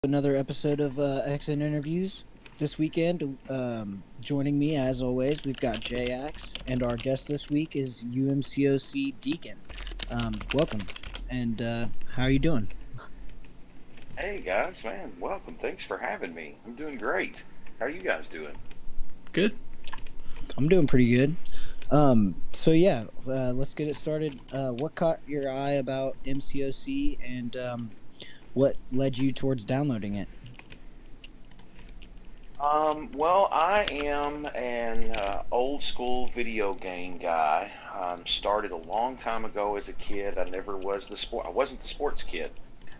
Another episode of Accent Interviews. This weekend, joining me as always, we've got JX, and our guest this week is UMCOC Deacon. Welcome, and how are you doing? Hey guys, man, welcome. Thanks for having me. I'm doing great. How are you guys doing? Good. I'm doing pretty good. So let's get it started. What caught your eye about MCOC, and what led you towards downloading it? Well, I am an old school video game guy. Started a long time ago as a kid. I never was the sport. I wasn't the sports kid.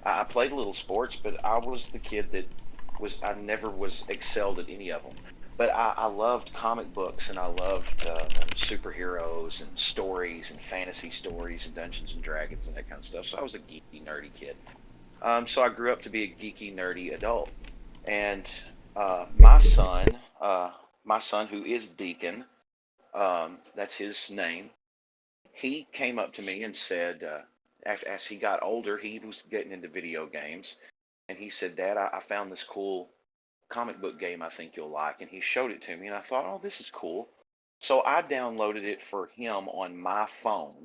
I played a little sports, but I was the kid that was. I never was excelled at any of them. But I loved comic books and I loved superheroes and stories and fantasy stories and Dungeons and Dragons and that kind of stuff. So I was a geeky, nerdy kid. So I grew up to be a geeky, nerdy adult. And my son, my son who is Deacon, that's his name. He came up to me and said, as he got older, he was getting into video games, and he said, "Dad, I found this cool comic book game I think you'll like." And he showed it to me, and I thought, "Oh, this is cool." So I downloaded it for him on my phone,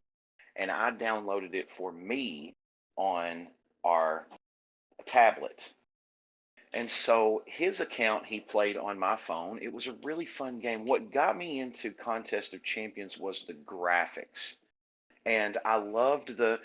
and I downloaded it for me on our tablet. And so his account he played on my phone. It was a really fun game. What got me into Contest of Champions was the graphics. And I loved the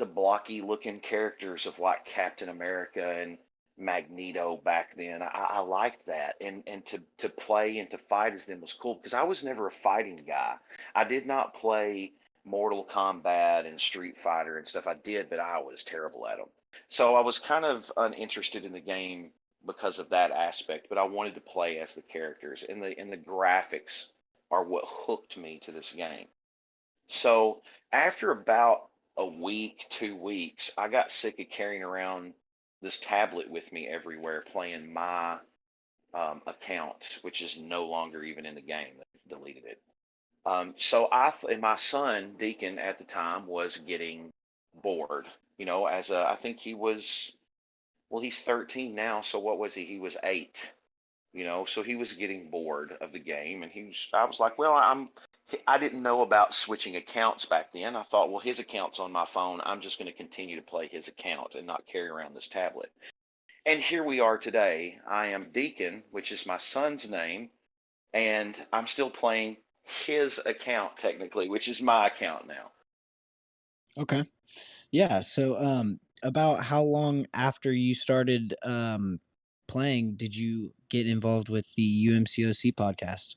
blocky looking characters of like Captain America and Magneto back then. I liked that. And to play and to fight as them was cool because I was never a fighting guy. I did not play Mortal Kombat and Street Fighter and stuff. I did, but I was terrible at them. So I was kind of uninterested in the game because of that aspect, but I wanted to play as the characters, and the graphics are what hooked me to this game. So after about a week, 2 weeks, I got sick of carrying around this tablet with me everywhere, playing my account, which is no longer even in the game. They've deleted it. And my son Deacon at the time was getting bored. I think he was, well, he's 13 now. So what was he? He was 8. So he was getting bored of the game, and I was like, well, I didn't know about switching accounts back then. I thought, well, his account's on my phone. I'm just going to continue to play his account and not carry around this tablet. And here we are today. I am Deacon, which is my son's name, and I'm still playing his account technically, which is my account now. Okay. Yeah. About how long after you started playing did you get involved with the UMCOC podcast?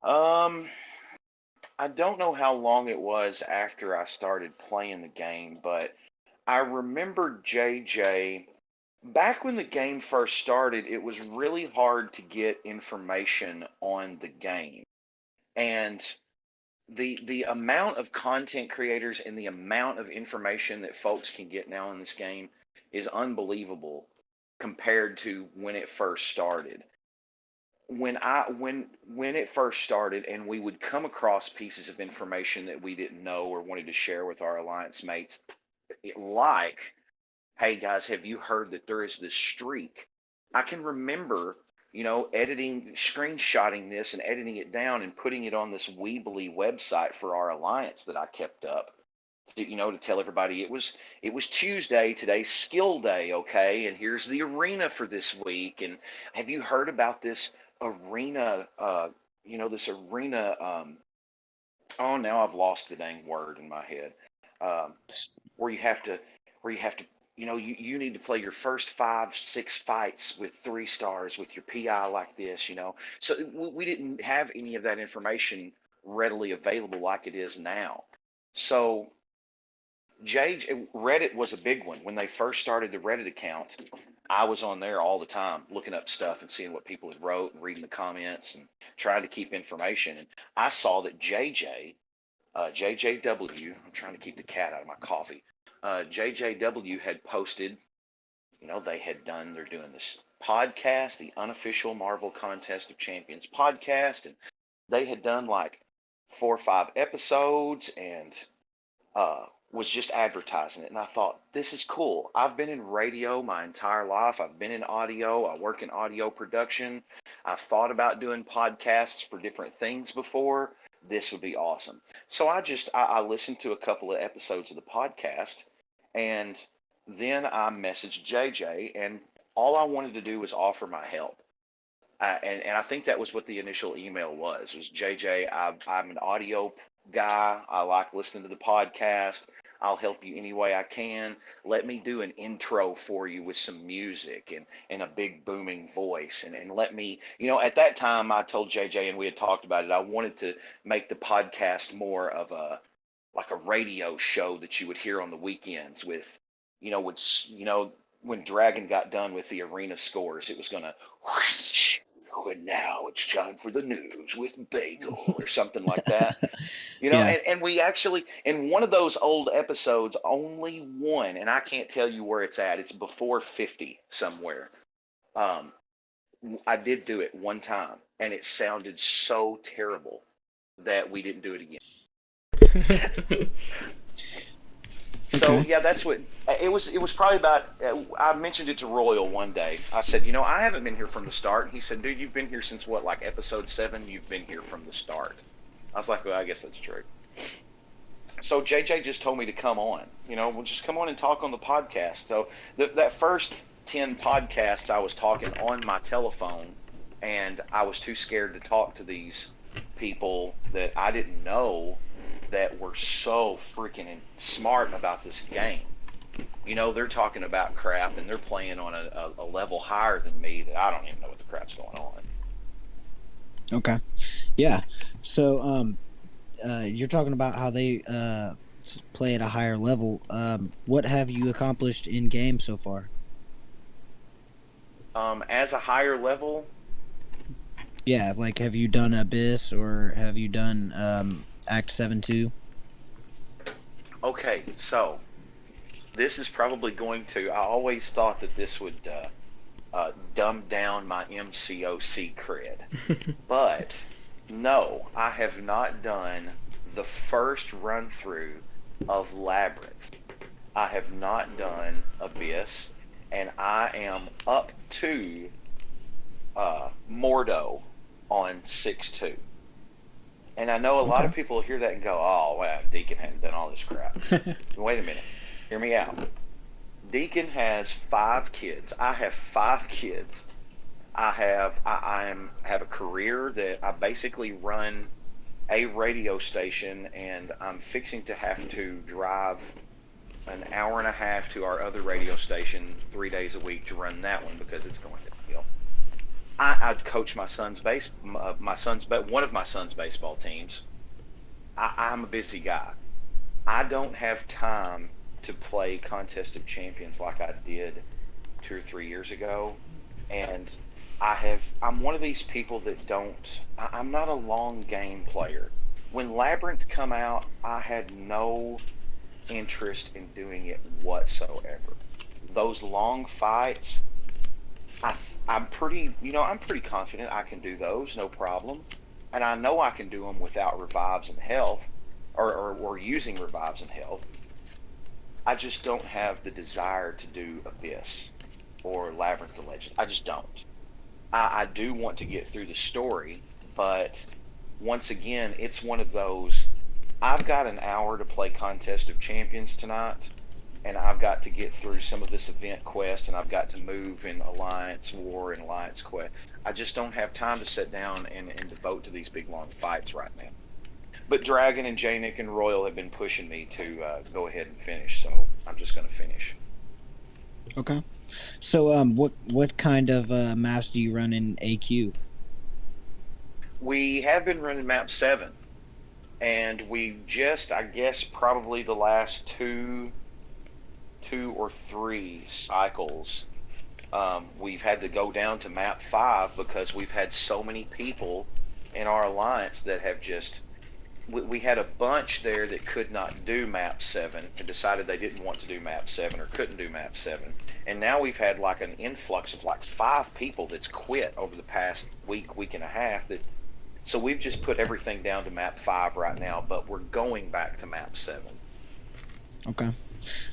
Um, I don't know how long it was after I started playing the game, but I remember JJ. Back when the game first started, it was really hard to get information on the game. And the amount of content creators and the amount of information that folks can get now in this game is unbelievable compared to when it first started. When it first started and we would come across pieces of information that we didn't know or wanted to share with our alliance mates, like, hey guys, have you heard that there is this streak? I can remember, editing, screenshotting this and editing it down and putting it on this Weebly website for our alliance that I kept up. To tell everybody it was Tuesday, today's skill day, okay, and here's the arena for this week. And have you heard about this arena? This arena. Oh, now I've lost the dang word in my head. Um, where you have to where you have to you need to play your first 5 6 fights with 3 stars with your PI like this. So we didn't have any of that information readily available like it is now. So Reddit was a big one when they first started the Reddit account. I was on there all the time looking up stuff and seeing what people had wrote and reading the comments and trying to keep information. And I saw that JJW, I'm trying to keep the cat out of my coffee. JJW had posted, they're doing this podcast, the unofficial Marvel Contest of Champions podcast, and they had done like 4 or 5 episodes, and was just advertising it. And I thought, this is cool. I've been in radio my entire life. I've been in audio. I work in audio production. I've thought about doing podcasts for different things before. This would be awesome. So I listened to a couple of episodes of the podcast, and then I messaged JJ, and all I wanted to do was offer my help. And I think that was what the initial email was JJ, I'm an audio guy. I like listening to the podcast. I'll help you any way I can. Let me do an intro for you with some music and a big booming voice. And let me, at that time I told JJ, and we had talked about it, I wanted to make the podcast more of like a radio show that you would hear on the weekends with, when Dragon got done with the arena scores, it was going to whoosh, and now it's time for the news with Bagel or something like that. Yeah. And we actually, in one of those old episodes, only one, and I can't tell you where it's at. It's before 50 somewhere. Um, I did do it one time, and it sounded so terrible that we didn't do it again. So Okay. yeah, that's what it was. It was probably about. I mentioned it to Royal one day. I said, I haven't been here from the start. And he said, dude, you've been here since what, like episode 7? You've been here from the start. I was like, well, I guess that's true. So JJ just told me to come on. We'll just come on and talk on the podcast. So that first 10 podcasts, I was talking on my telephone, and I was too scared to talk to these people that I didn't know that were so freaking smart about this game. They're talking about crap, and they're playing on a level higher than me that I don't even know what the crap's going on. Okay. Yeah. So, you're talking about how they play at a higher level. What have you accomplished in game so far? As a higher level, Yeah, like have you done Abyss or have you done Act 7 too? okay, so this is probably going to. I always thought that this would dumb down my MCOC cred, but no, I have not done the first run through of Labyrinth. I have not done Abyss, and I am up to Mordo on 6-2. And I know a lot of people hear that and go, oh, well, Deacon hadn't done all this crap. Wait a minute. Hear me out. Deacon has 5 kids. I have 5 kids. I have a career that I basically run a radio station, and I'm fixing to have to drive an hour and a half to our other radio station 3 days a week to run that one because it's going to kill. I'd coach one of my son's baseball teams. I'm a busy guy. I don't have time to play Contest of Champions like I did 2 or 3 years ago, and I'm one of these people that I'm not a long game player. When Labyrinth come out, I had no interest in doing it whatsoever. Those long fights, I'm pretty confident I can do those, no problem. And I know I can do them without revives and health, or using revives and health. I just don't have the desire to do Abyss or Labyrinth of Legends. I just don't. I do want to get through the story, but once again, it's one of those, I've got an hour to play Contest of Champions tonight, and I've got to get through some of this event quest, and I've got to move in Alliance War and Alliance Quest. I just don't have time to sit down and devote to these big long fights right now. But Dragon and J-Nick and Royal have been pushing me to go ahead and finish, so I'm just going to finish. Okay. So, what kind of maps do you run in AQ? We have been running map 7, and we just, I guess, probably the last two or 3 cycles, we've had to go down to map 5 because we've had so many people in our alliance that have just, we had a bunch there that could not do map 7 and decided they didn't want to do map 7 or couldn't do map 7. And now we've had like an influx of like 5 people that's quit over the past week and a half. So we've just put everything down to map 5 right now, but we're going back to map 7. Okay.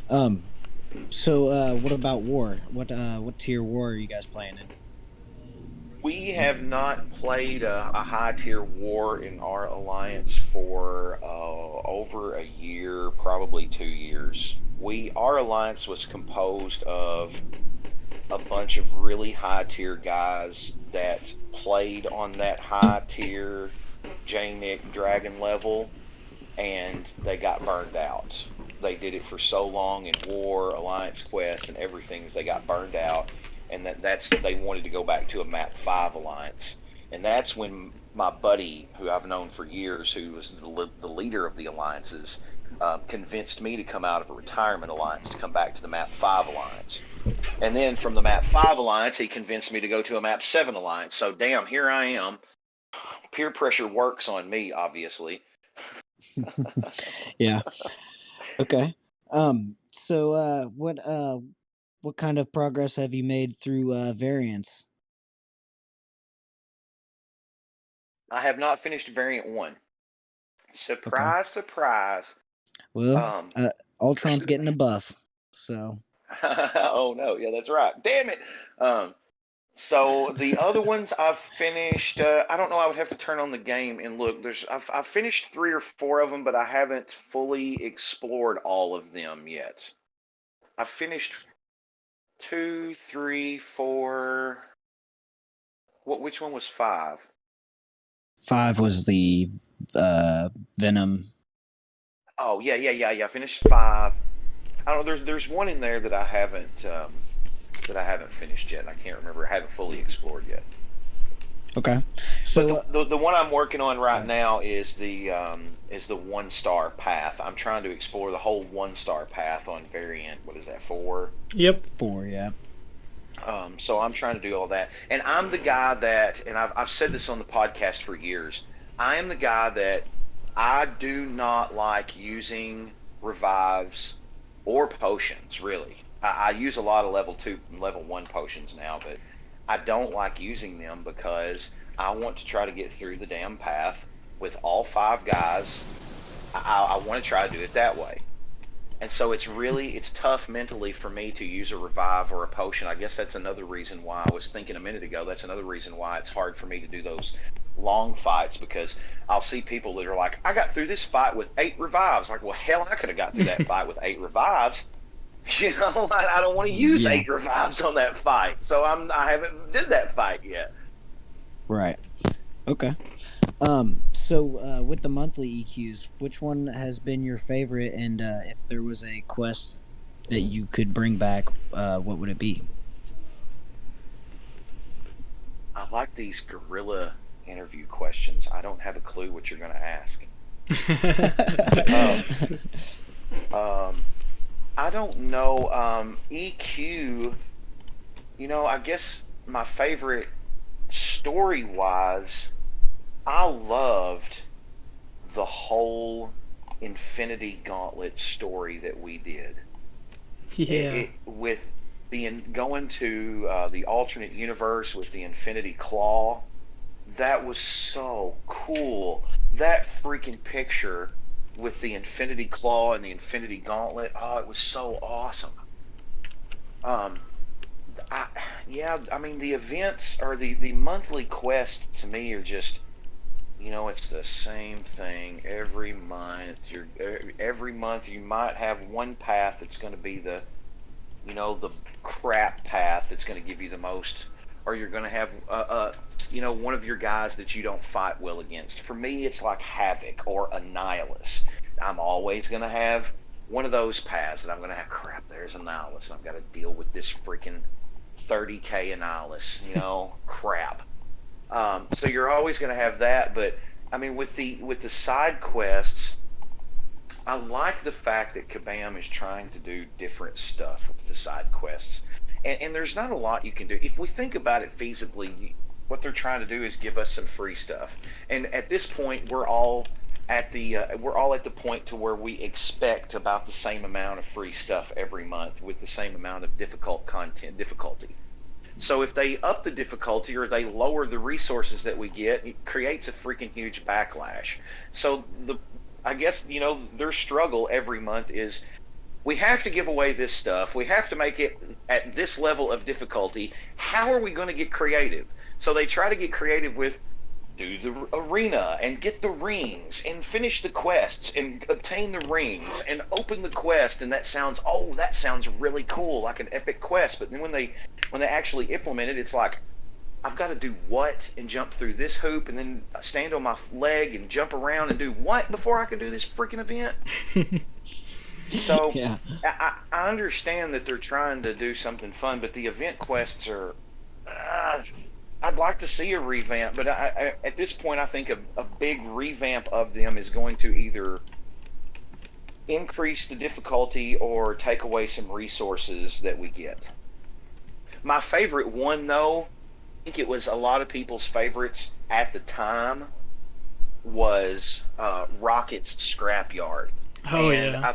Um. So, what about war? What tier war are you guys playing in? We have not played a high tier war in our alliance for over a year, probably 2 years. Our alliance was composed of a bunch of really high tier guys that played on that high tier J-Nick Dragon level, and they got burned out. They did it for so long in War, Alliance Quest, and everything. They got burned out, and that's they wanted to go back to a Map 5 Alliance. And that's when my buddy, who I've known for years, who was the leader of the alliances, convinced me to come out of a retirement alliance to come back to the Map 5 Alliance. And then from the Map 5 Alliance, he convinced me to go to a Map 7 Alliance. So damn, here I am. Peer pressure works on me, obviously. Yeah. Okay. So, what kind of progress have you made through variants? I have not finished Variant 1. Okay. Surprise, surprise. Well, Um, Ultron's getting a buff, so oh no, yeah, that's right. Damn it. Um, so the other ones I've finished. I don't know. I would have to turn on the game and look. I've finished 3 or 4 of them, but I haven't fully explored all of them yet. I finished two, three, four. Which one was 5? 5 was the Venom. Oh yeah, yeah, yeah, yeah. I finished 5. I don't know. There's one in there that I haven't finished yet. I can't remember. I haven't fully explored yet. Okay. But So, the one I'm working on right okay. now is the 1 star path. I'm trying to explore the whole 1 star path on variant. What is that, 4? Yep. 4, yeah. So I'm trying to do all that, and I'm the guy that, and I've said this on the podcast for years. I am the guy that I do not like using revives or potions. Really, I use a lot of level 2, level 1 potions now, but I don't like using them because I want to try to get through the damn path with all 5 guys. I want to try to do it that way. And so it's tough mentally for me to use a revive or a potion. I guess that's another reason why I was thinking a minute ago. That's another reason why it's hard for me to do those long fights, because I'll see people that are like, I got through this fight with 8 revives. Like, well, hell, I could have got through that fight with 8 revives. I don't want to use Yeah. 8 revives on that fight, so I haven't did that fight yet. Right. Okay. So, with the monthly EQs, which one has been your favorite? And if there was a quest that you could bring back, what would it be? I like these gorilla interview questions. I don't have a clue what you're going to ask. Um, um, I don't know. EQ, I guess my favorite story wise, I loved the whole Infinity Gauntlet story that we did. Yeah. With going to the alternate universe with the Infinity Claw, that was so cool. That freaking picture with the Infinity Claw and the Infinity Gauntlet, oh, it was so awesome. Um, I, yeah, I mean the events or the monthly quests to me are just, it's the same thing every month. Every month you might have one path that's going to be the crap path that's going to give you the most, or you're going to have one of your guys that you don't fight well against. For me, it's like Havoc or Annihilus. I'm always going to have one of those paths that I'm going to have. Crap, there's Annihilus, and I've got to deal with this freaking 30k Annihilus. Crap. So you're always going to have that, but I mean, with the side quests, I like the fact that Kabam is trying to do different stuff with the side quests, and there's not a lot you can do. If we think about it feasibly, what they're trying to do is give us some free stuff, and at this point, we're all at the point to where we expect about the same amount of free stuff every month with the same amount of difficulty. So if they up the difficulty or they lower the resources that we get, it creates a freaking huge backlash. So I guess their struggle every month is we have to give away this stuff. We have to make it at this level of difficulty. How are we going to get creative? So they try to get creative with do the arena and get the rings and finish the quests and obtain the rings and open the quest, and that sounds really cool, like an epic quest. But then when they actually implement it, it's like I've got to do what and jump through this hoop and then stand on my leg and jump around and do what before I can do this freaking event. So Yeah. I understand that they're trying to do something fun, but the event quests are. Uh, I'd like to see a revamp, but at this point, I think a big revamp of them is going to either increase the difficulty or take away some resources that we get. My favorite one, though, I think it was a lot of people's favorites at the time, was Rocket's Scrapyard. Oh And yeah. I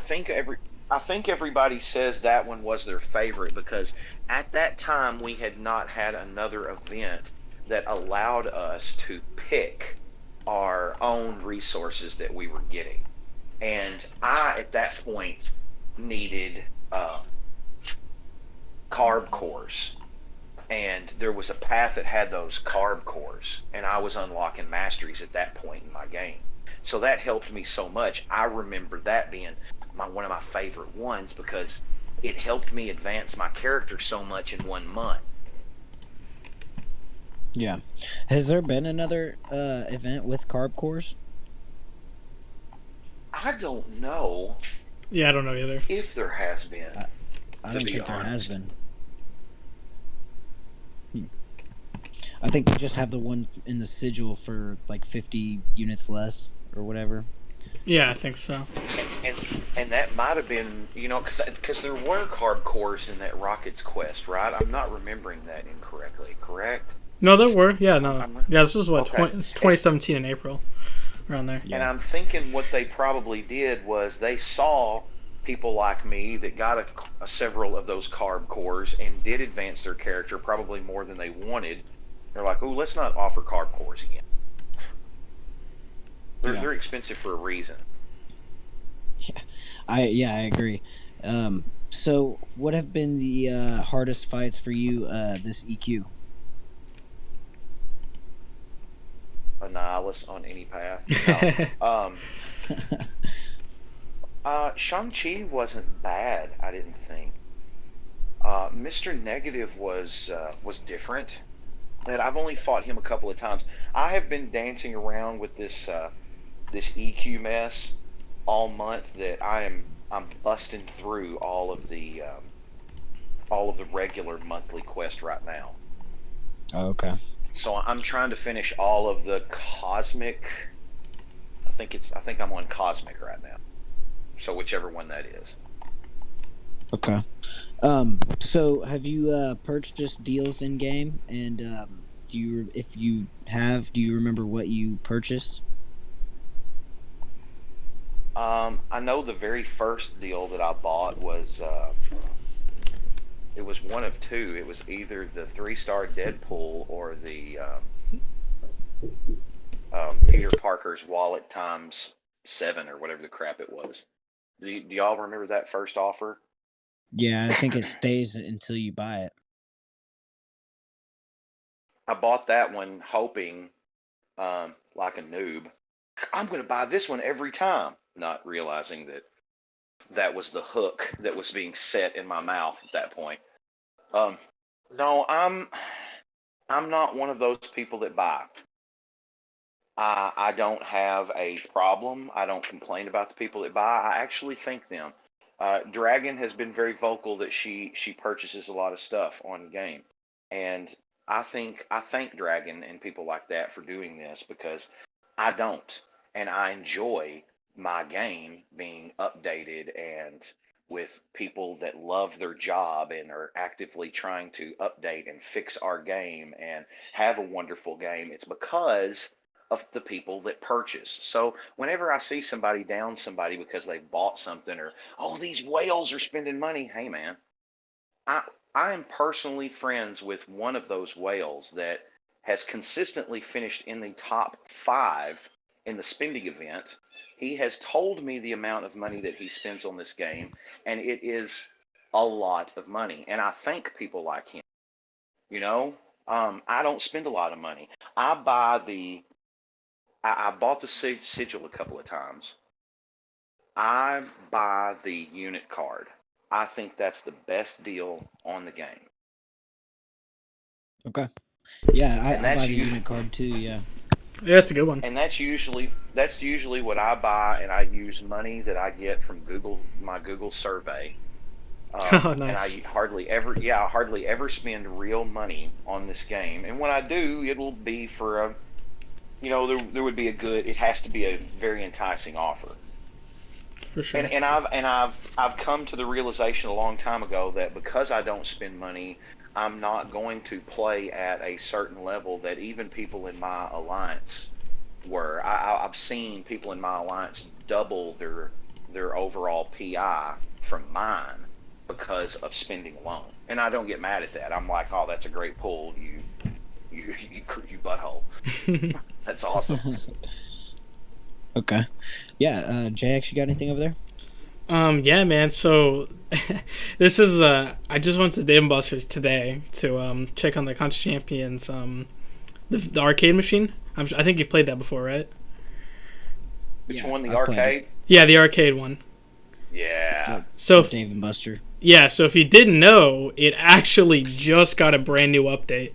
think everybody says that one was their favorite because at that time we had not had another event that allowed us to pick our own resources that we were getting. And I at that point needed carb cores, and there was a path that had those carb cores, and I was unlocking masteries at that point in my game. So that helped me so much. I remember that being one of my favorite ones because it helped me advance my character so much in 1 month. Yeah. Has there been another event with carb cores? I don't know Yeah, I don't know either. if there has been, I, I to don't be think there has honest. been. Hmm. I think they just have the one in the sigil for like 50 units less or whatever. Yeah, I think so. And and that might have been, because there were carb cores in that Rockets quest, right? I'm not remembering that incorrectly. Correct? No, there were. Yeah, I'm, no. I'm Yeah, this was what okay. it's And 2017 in April, around there. and Yeah. I'm thinking what they probably did was they saw people like me that got several of those carb cores and did advance their character probably more than they wanted. They're like, oh, let's not offer carb cores again. Yeah. They're expensive for a reason. I agree. So what have been the hardest fights for you this EQ? A nihilist on any path. No. Um, Shang-Chi wasn't bad, I didn't think. Mr. Negative was different, and I've only fought him a couple of times. I have been dancing around with this EQ mess all month that I'm busting through all of the regular monthly quest right now. Oh, okay. So I'm trying to finish all of the cosmic. I think I'm on cosmic right now. So whichever one that is. Okay. So have you purchased deals in game, and if you have, do you remember what you purchased? I know the very first deal that I bought was it was one of two. It was either the 3-star Deadpool or the Peter Parker's wallet times 7 or whatever the crap it was. Do y'all remember that first offer? Yeah, I think it stays until you buy it. I bought that one hoping, like a noob, I'm going to buy this one every time, not realizing that that was the hook that was being set in my mouth at that point. Um, no, I'm not one of those people that buy. I don't have a problem. I don't complain about the people that buy. I actually thank them. Dragon has been very vocal that she purchases a lot of stuff on game, and I thank Dragon and people like that for doing this because I don't, and I enjoy my game being updated and with people that love their job and are actively trying to update and fix our game and have a wonderful game. It's because of the people that purchase. So whenever I see somebody down somebody because they bought something or oh these whales are spending money, hey man, I I am personally friends with one of those whales that has consistently finished in the top 5 in the spending event. He has told me the amount of money that he spends on this game, and it is a lot of money. And I thank people like him. You know, I don't spend a lot of money. I buy the. I bought the sigil a couple of times. I buy the unit card. I think that's the best deal on the game. Okay. Yeah, And I that's buy the you. unit card too. Yeah. Yeah, that's a good one. And that's usually what I buy, and I use money that I get from my Google survey. Oh, And nice. I hardly ever spend real money on this game. And when I do, it'll be for a, there would be it has to be a very enticing offer. For sure. And I've come to the realization a long time ago that because I don't spend money, I'm not going to play at a certain level that even people in my alliance were. I've seen people in my alliance double their overall PI from mine because of spending alone, and I don't get mad at that. I'm like, oh, that's a great pull, you butthole. That's awesome. Okay. Yeah. JX, you got anything over there? Yeah, man. So this is I just went to Dave & Buster's today to check on the Contest Champions the arcade machine. I think you've played that before, right? Which Yeah, one? The I've played arcade? Yeah, the arcade one. Yeah. So Dave and Buster. yeah, so if you didn't know, it actually just got a brand new update.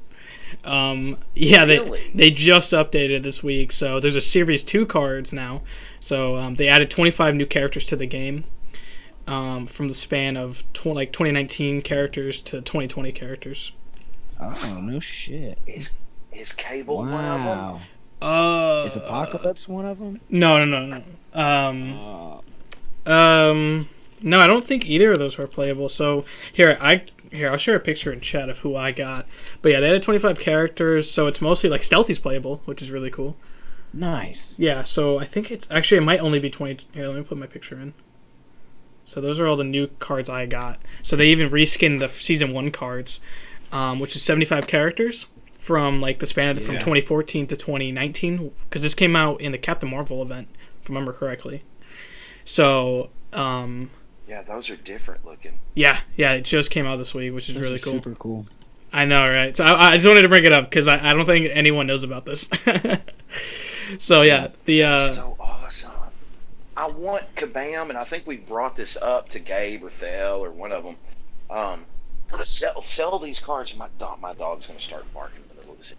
Yeah, Really? they just updated this week, so there's a Series 2 cards now. So they added 25 new characters to the game from the span of 2019 characters to 2020 characters. Oh no shit! Is Cable one of them? Wow. Is Apocalypse one of them? No. No, I don't think either of those were playable. So I'll share a picture in chat of who I got. But yeah, they added 25 characters, so it's mostly like Stealthy's playable, which is really cool. Nice. Yeah, so I think it might only be 20. Here, let me put my picture in. So those are all the new cards I got. So they even reskinned the Season 1 cards, which is 75 characters from like the span from 2014 to 2019, because this came out in the Captain Marvel event, if I remember correctly. So, Yeah, those are different looking. yeah, it just came out this week, which is Those really are cool. Super cool. I know, right? So I just wanted to bring it up because I don't think anyone knows about this. So yeah, So awesome. I want Kabam, and I think we brought this up to Gabe or Thel or one of them. Sell these cards. My dog's gonna start barking in the middle of this.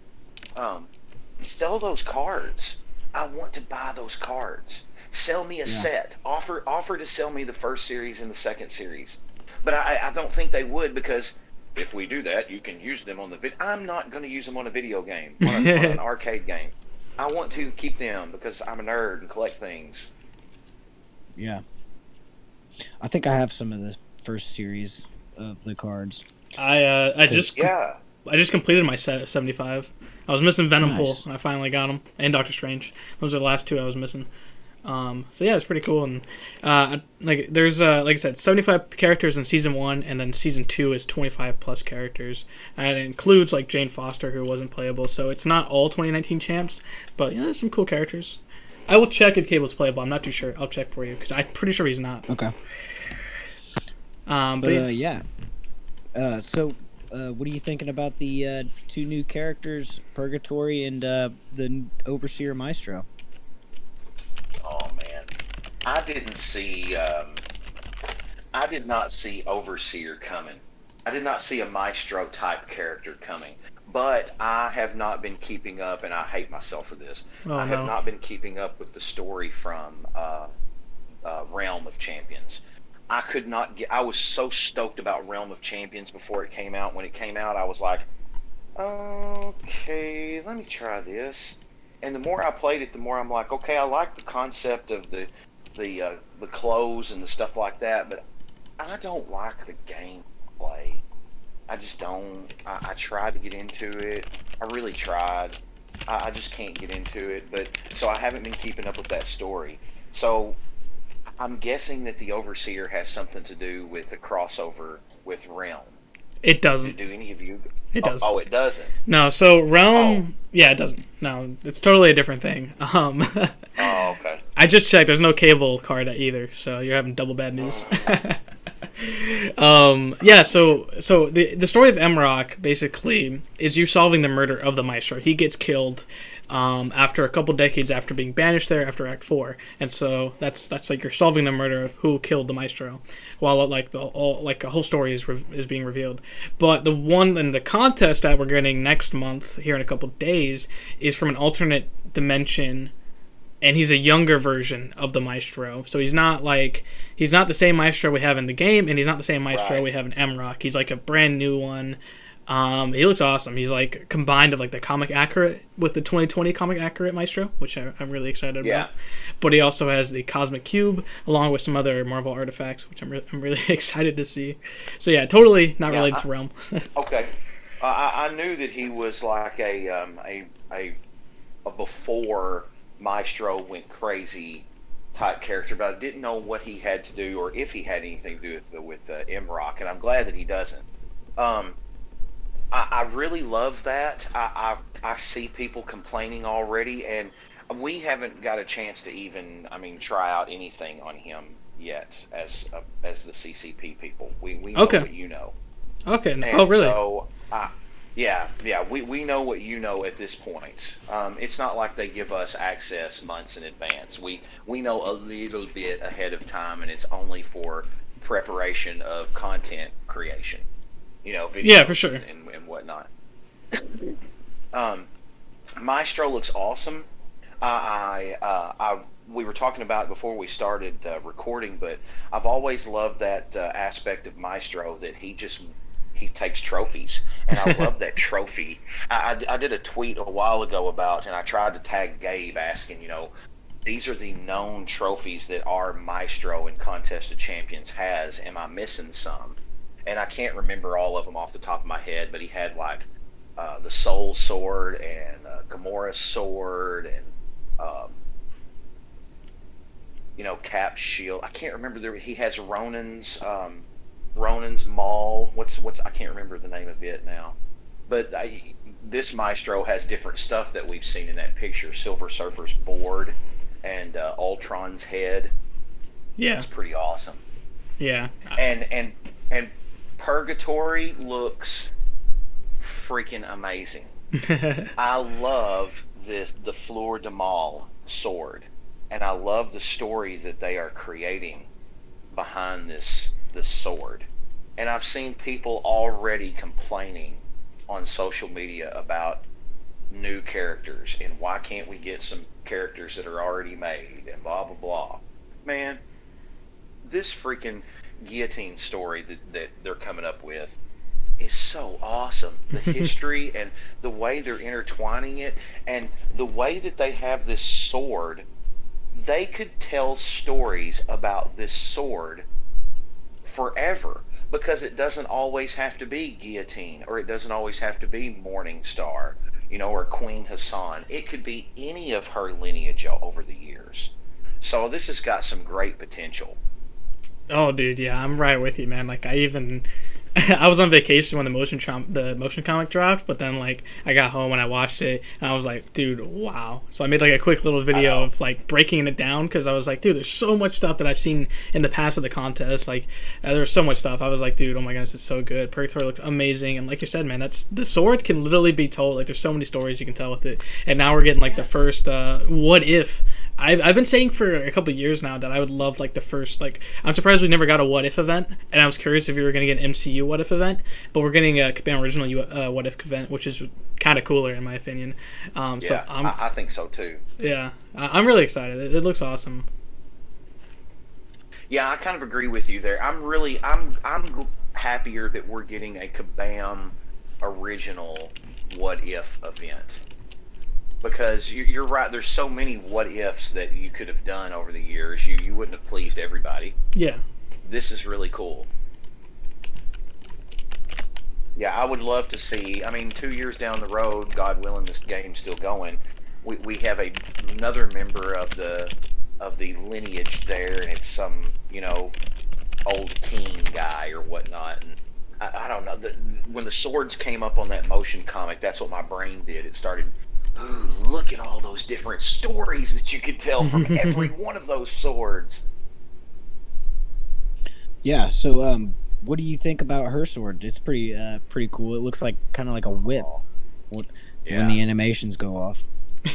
Sell those cards. I want to buy those cards. Sell me a set. Offer to sell me the first series and the second series. But I don't think they would, because if we do that, you can use them on the I'm not going to use them on a video game, on an arcade game. I want to keep them because I'm a nerd and collect things. Yeah. I think I have some of the first series of the cards. I just completed my set 75. I was missing Venom Pool, and I finally got him, and Doctor Strange. Those are the last two I was missing. So yeah, it's pretty cool, and there's like I said, 75 characters in season 1, and then season 2 is 25 plus characters, and it includes like Jane Foster, who wasn't playable. So it's not all 2019 champs, but there's some cool characters. I will check if Cable's playable. I'm not too sure. I'll check for you because I'm pretty sure he's not. Okay. Yeah. So what are you thinking about the two new characters, Purgatory and the Overseer Maestro? Oh man, I did not see Overseer coming. I did not see a Maestro type character coming. But I have not been keeping up, and I hate myself for this. I have not been keeping up with the story from Realm of Champions. I was so stoked about Realm of Champions before it came out. When it came out, I was like, okay, let me try this. And the more I played it, the more I'm like, okay, I like the concept of the clothes and the stuff like that, but I don't like the gameplay. I just don't. I tried to get into it. I really tried. I just can't get into it. But so I haven't been keeping up with that story. So I'm guessing that the Overseer has something to do with the crossover with Realm. It doesn't. Do any of you? It does. Oh, it doesn't. No, so Realm, yeah, it doesn't. No, it's totally a different thing. Oh, okay. I just checked. There's no cable card either, so you're having double bad news. Yeah. So the story of MROC basically is you solving the murder of the Maestro. He gets killed after a couple decades after being banished there after Act 4, and so that's like you're solving the murder of who killed the Maestro, while like the whole story is being revealed. But the one in the contest that we're getting next month here in a couple days is from an alternate dimension, and he's a younger version of the Maestro. So he's not the same Maestro we have in the game, and he's not the same Maestro we have in MROC. He's like a brand new one. He looks awesome. He's like combined of like the comic accurate with the 2020 comic accurate Maestro, which I'm really excited about. But he also has the Cosmic Cube along with some other Marvel artifacts, which I'm really excited to see. So yeah, totally not related to Realm. Okay, I knew that he was like a before Maestro went crazy type character, but I didn't know what he had to do or if he had anything to do with MROC, and I'm glad that he doesn't. I really love that. I see people complaining already, and we haven't got a chance to even, try out anything on him yet as the CCP people. We know what you know. Okay. And oh, really? So, we know what you know at this point. It's not like they give us access months in advance. We know a little bit ahead of time, and it's only for preparation of content creation. Videos for sure. and whatnot. Maestro looks awesome. We were talking about it before we started recording, but I've always loved that aspect of Maestro, that he takes trophies, and I love that trophy. I did a tweet a while ago about, and I tried to tag Gabe asking, these are the known trophies that our Maestro in Contest of Champions has. Am I missing some? And I can't remember all of them off the top of my head, but he had like the Soul Sword and Gamora's Sword and Cap's Shield. I can't remember. He has Ronan's Maul. What's I can't remember the name of it now. But this Maestro has different stuff that we've seen in that picture. Silver Surfer's board and Ultron's head. Yeah, it's pretty awesome. Yeah, and Purgatory looks freaking amazing. I love the Fleur de Mal sword, and I love the story that they are creating behind this sword. And I've seen people already complaining on social media about new characters and why can't we get some characters that are already made and blah blah blah. Man, this freaking guillotine story that they're coming up with is so awesome. The history and the way they're intertwining it, and the way that they have this sword, they could tell stories about this sword forever, because it doesn't always have to be Guillotine, or it doesn't always have to be Morning Star, or Queen Hassan. It could be any of her lineage over the years. So this has got some great potential. Oh, dude, yeah, I'm right with you, man. Like, I was on vacation when the motion comic dropped, but then like I got home and I watched it, and I was like, dude, wow. So I made like a quick little video of like breaking it down, because I was like, dude, there's so much stuff that I've seen in the past of the contest. Like, there's so much stuff. I was like, dude, oh my goodness, it's so good. Purgatory looks amazing, and like you said, man, the sword can literally be told. Like, there's so many stories you can tell with it, and now we're getting like the first what if. I've been saying for a couple of years now that I would love like the first, like, I'm surprised we never got a what if event, and I was curious if we were going to get an MCU what if event, but we're getting a Cabana original what if event, which is kind of cooler in my opinion. So I think so too. Yeah, I'm really excited. It looks awesome. Yeah, I kind of agree with you there. I'm happier that we're getting a Kabam original what if event. Because you're right, there's so many what ifs that you could have done over the years. You wouldn't have pleased everybody. Yeah. This is really cool. Yeah, I would love to see, 2 years down the road, God willing, this game's still going, we have another member of the lineage there, and it's some, old king guy or whatnot. And I don't know. When the swords came up on that motion comic, that's what my brain did. It started, ooh, look at all those different stories that you could tell from every one of those swords. Yeah. So, what do you think about her sword? It's pretty cool. It looks like kind of like a whip when the animations go off.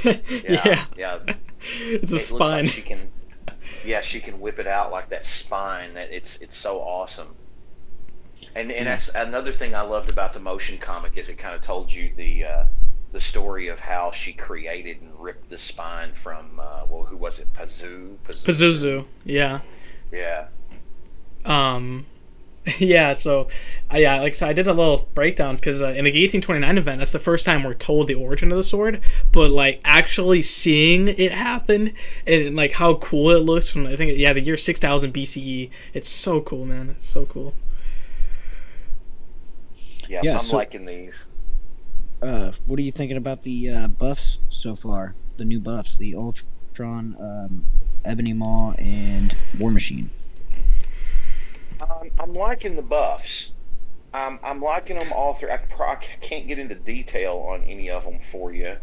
Yeah. It's a spine. Like she can whip it out like that spine. That it's so awesome. And that's another thing I loved about the motion comic is it kind of told you the story of how she created and ripped the spine from who was it? Pazuzu. Yeah. Yeah. Yeah, so like I said, I did a little breakdown because in the 1829 event, that's the first time we're told the origin of the sword, but like actually seeing it happen and like how cool it looks from I think the year 6000 BCE, it's so cool, man. It's so cool. Yeah, I'm liking these. What are you thinking about the buffs so far? The new buffs, the Ultron, Ebony Maw, and War Machine. I'm liking the buffs. I'm liking them all through. I can't get into detail on any of them for you,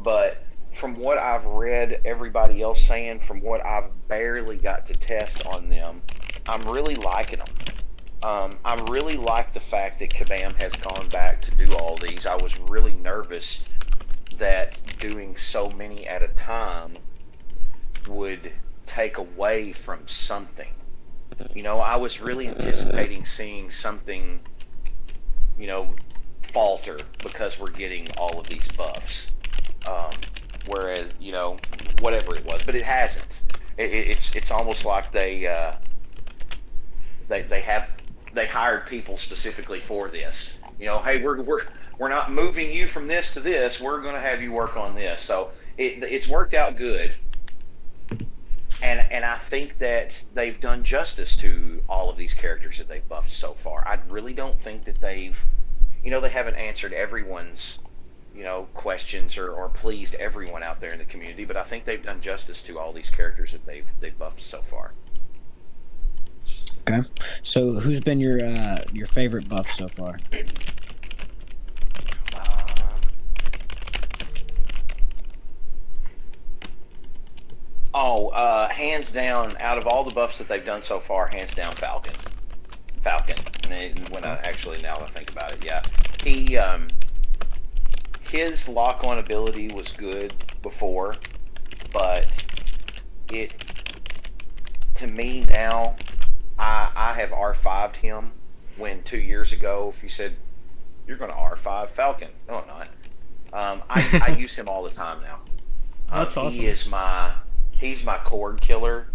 but from what I've read everybody else saying, from what I've barely got to test on them, I'm really liking them. I really like the fact that Kabam has gone back to do all these. I was really nervous that doing so many at a time would take away from something. You know, I was really anticipating seeing something, you know, falter because we're getting all of these buffs. Whereas, you know, whatever it was, but it hasn't. It's almost like they hired people specifically for this. You know, hey, we're not moving you from this to this. We're going to have you work on this. So it's worked out good. And I think that they've done justice to all of these characters that they've buffed so far. I really don't think that they haven't answered everyone's, questions or pleased everyone out there in the community, but I think they've done justice to all these characters that they've buffed so far. Okay. So who's been your favorite buff so far? Hands down, out of all the buffs that they've done so far, hands down, Falcon. Now that I think about it, yeah. His lock-on ability was good before, but to me now, I have R5'd him when 2 years ago, if you said, you're going to R5 Falcon. No, I'm not. I use him all the time now. That's awesome. He's my cord killer.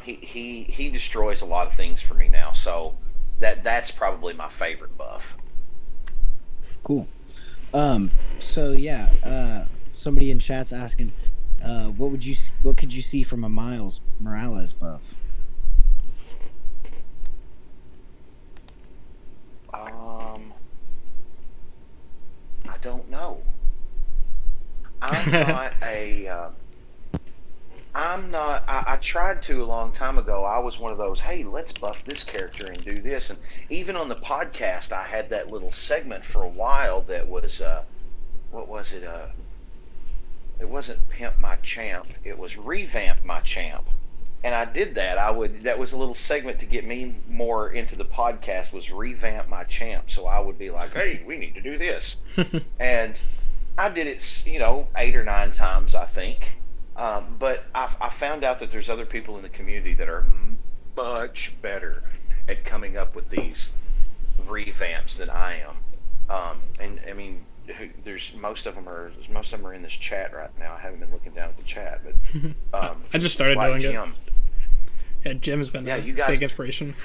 He destroys a lot of things for me now, so that's probably my favorite buff. Cool. Somebody in chat's asking, what could you see from a Miles Morales buff? I don't know. I tried to a long time ago. I was one of those, hey, let's buff this character and do this. And even on the podcast, I had that little segment for a while that was, what was it? It wasn't Pimp My Champ. It was Revamp My Champ. And I did that. That was a little segment to get me more into the podcast, was Revamp My Champ. So I would be like, hey, we need to do this. And I did it, 8 or 9 times, I think. But I found out that there's other people in the community that are much better at coming up with these revamps than I am. And I mean, most of them are in this chat right now. I haven't been looking down at the chat, but I just started doing Jim. it. Yeah, Jim has been a big inspiration.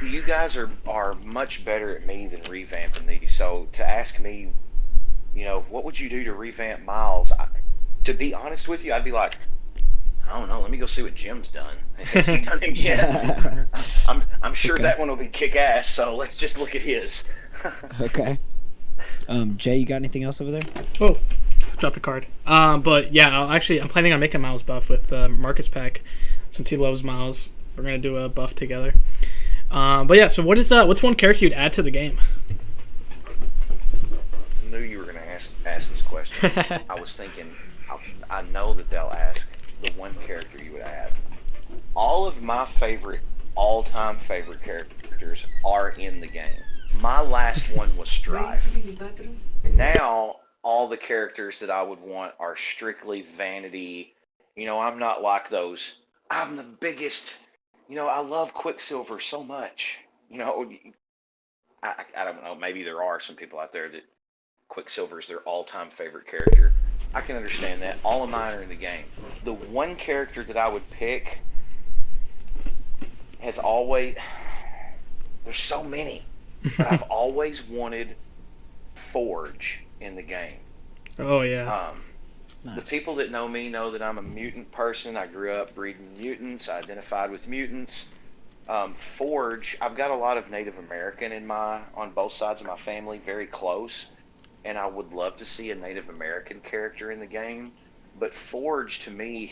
You guys are much better at me than revamping these. So to ask me, what would you do to revamp Miles? To be honest with you, I'd be like, I don't know. Let me go see what Jim's done. Has he done him yet? I'm sure that one will be kick ass. So let's just look at his. Okay. Jay, you got anything else over there? Oh, dropped a card. But yeah, I'm planning on making Miles buff with Marcus Pack, since he loves Miles. We're gonna do a buff together. But yeah, so what's one character you'd add to the game? I knew you were going to ask this question. I was thinking, I know that they'll ask the one character you would add. All of my all-time favorite characters are in the game. My last one was Strife. Now, all the characters that I would want are strictly vanity. I'm not like those. I'm the biggest. I love Quicksilver so much. I don't know. Maybe there are some people out there that Quicksilver is their all-time favorite character. I can understand that. All of mine are in the game. The one character that I would pick has always. There's so many, but I've always wanted Forge in the game. Oh yeah. Nice. The people that know me know that I'm a mutant person. I grew up breeding mutants. I identified with mutants. Forge, I've got a lot of Native American on both sides of my family, very close, and I would love to see a Native American character in the game. But Forge, to me,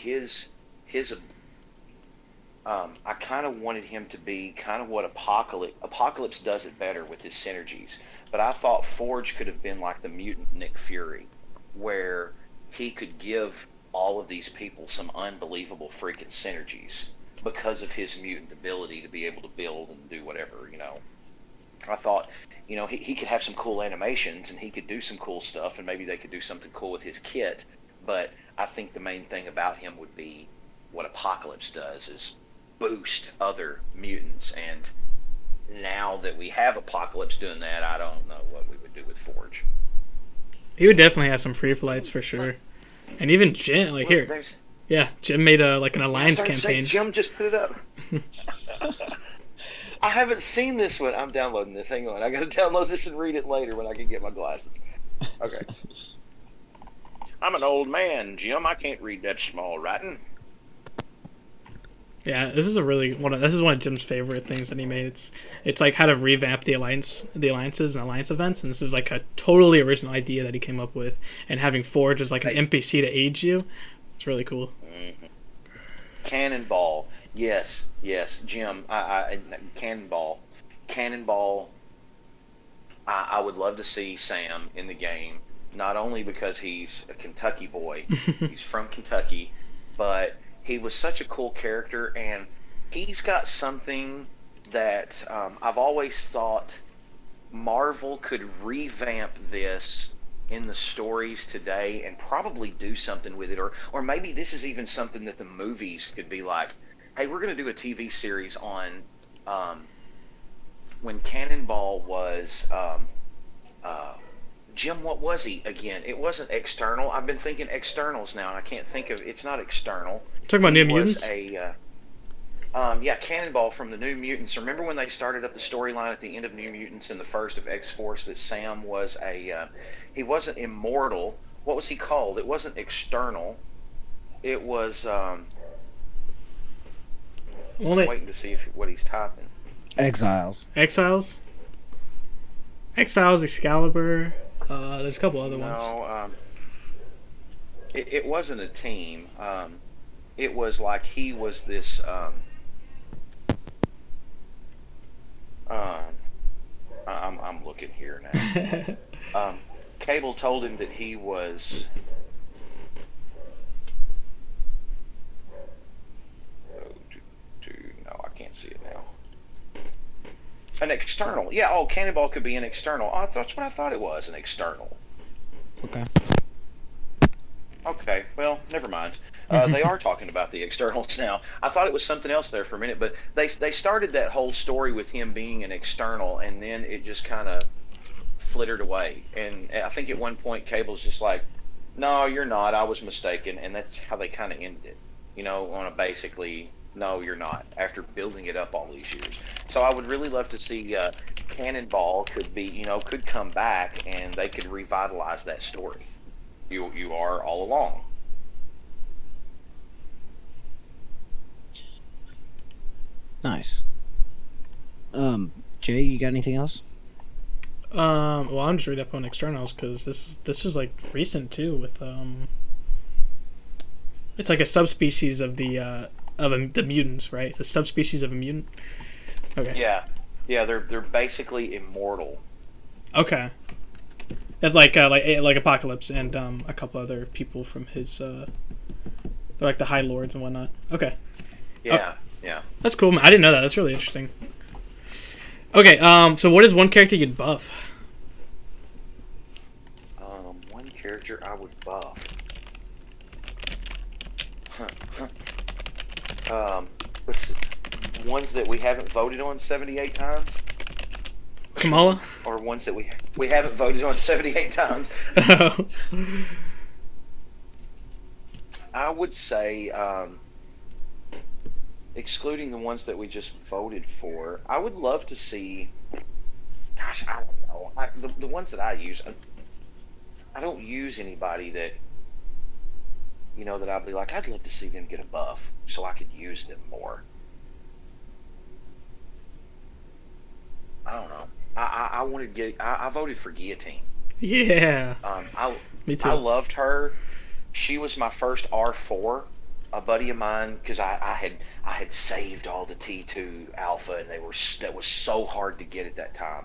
I kind of wanted him to be kind of what Apocalypse does it better with his synergies. But I thought Forge could have been like the mutant Nick Fury, where he could give all of these people some unbelievable freaking synergies because of his mutant ability to be able to build and do whatever. I thought, he could have some cool animations and he could do some cool stuff, and maybe they could do something cool with his kit. But I think the main thing about him would be what Apocalypse does is boost other mutants. And now that we have Apocalypse doing that, I don't know what we would do with Forge. He would definitely have some pre-flights for sure. And even Jim, Jim made an alliance campaign. Jim just put it up. I haven't seen this one. I'm downloading this. Hang on. I got to download this and read it later when I can get my glasses. Okay. I'm an old man, Jim. I can't read that small writing. Yeah, this is one of Jim's favorite things that he made. It's like how to revamp the alliances and alliance events, and this is like a totally original idea that he came up with. And having Forge as like an NPC to aid you, it's really cool. Mm-hmm. Cannonball, yes, Jim. Cannonball. I would love to see Sam in the game, not only because he's a Kentucky boy, he's from Kentucky, but he was such a cool character, and he's got something that I've always thought Marvel could revamp this in the stories today and probably do something with it, or maybe this is even something that the movies could be like, hey, we're going to do a TV series on when Cannonball was Jim, what was he again? It wasn't external. I've been thinking externals now, and I can't think of. It's not external. Talking about New Mutants. Cannonball from the New Mutants. Remember when they started up the storyline at the end of New Mutants in the first of X-Force that Sam was he wasn't immortal. What was he called? It wasn't external. It was. I'm waiting to see what he's typing. Exiles, Excalibur. There's a couple other ones. No, it wasn't a team. It was like he was this. I'm looking here now. Cable told him that he was. No, I can't see it now. An external. Yeah, Cannonball could be an external. Oh, that's what I thought it was, an external. Okay, well, never mind. They are talking about the externals now. I thought it was something else there for a minute, but they started that whole story with him being an external, and then it just kind of flittered away. And I think at one point Cable's just like, no, you're not. I was mistaken. And that's how they kind of ended it, on a basically... No, you're not. After building it up all these years, so I would really love to see Cannonball could come back and they could revitalize that story. You are all along. Nice. Jay, you got anything else? Well, I'm just reading up on externals because this was like recent too. With it's like a subspecies of the mutants, right? It's a subspecies of a mutant. Okay. Yeah, they're basically immortal. Okay. It's like Apocalypse and a couple other people from his they're like the High Lords and whatnot. Okay. Yeah, Oh, yeah. that's cool. I didn't know that. That's really interesting. Okay. So what is one character you'd buff? One character I would buff. Let's ones that we haven't voted on 78 times, Kamala. or ones that we haven't voted on 78 times. I would say, excluding the ones that we just voted for, I would love to see. Gosh, I don't know. The ones that I use, I don't use anybody that that I'd be like, I'd love to see them get a buff so I could use them more. I don't know. I wanted to get. I voted for Guillotine. Yeah. Me too. I loved her. She was my first R4. A buddy of mine, because I had saved all the T2 alpha, and that was so hard to get at that time.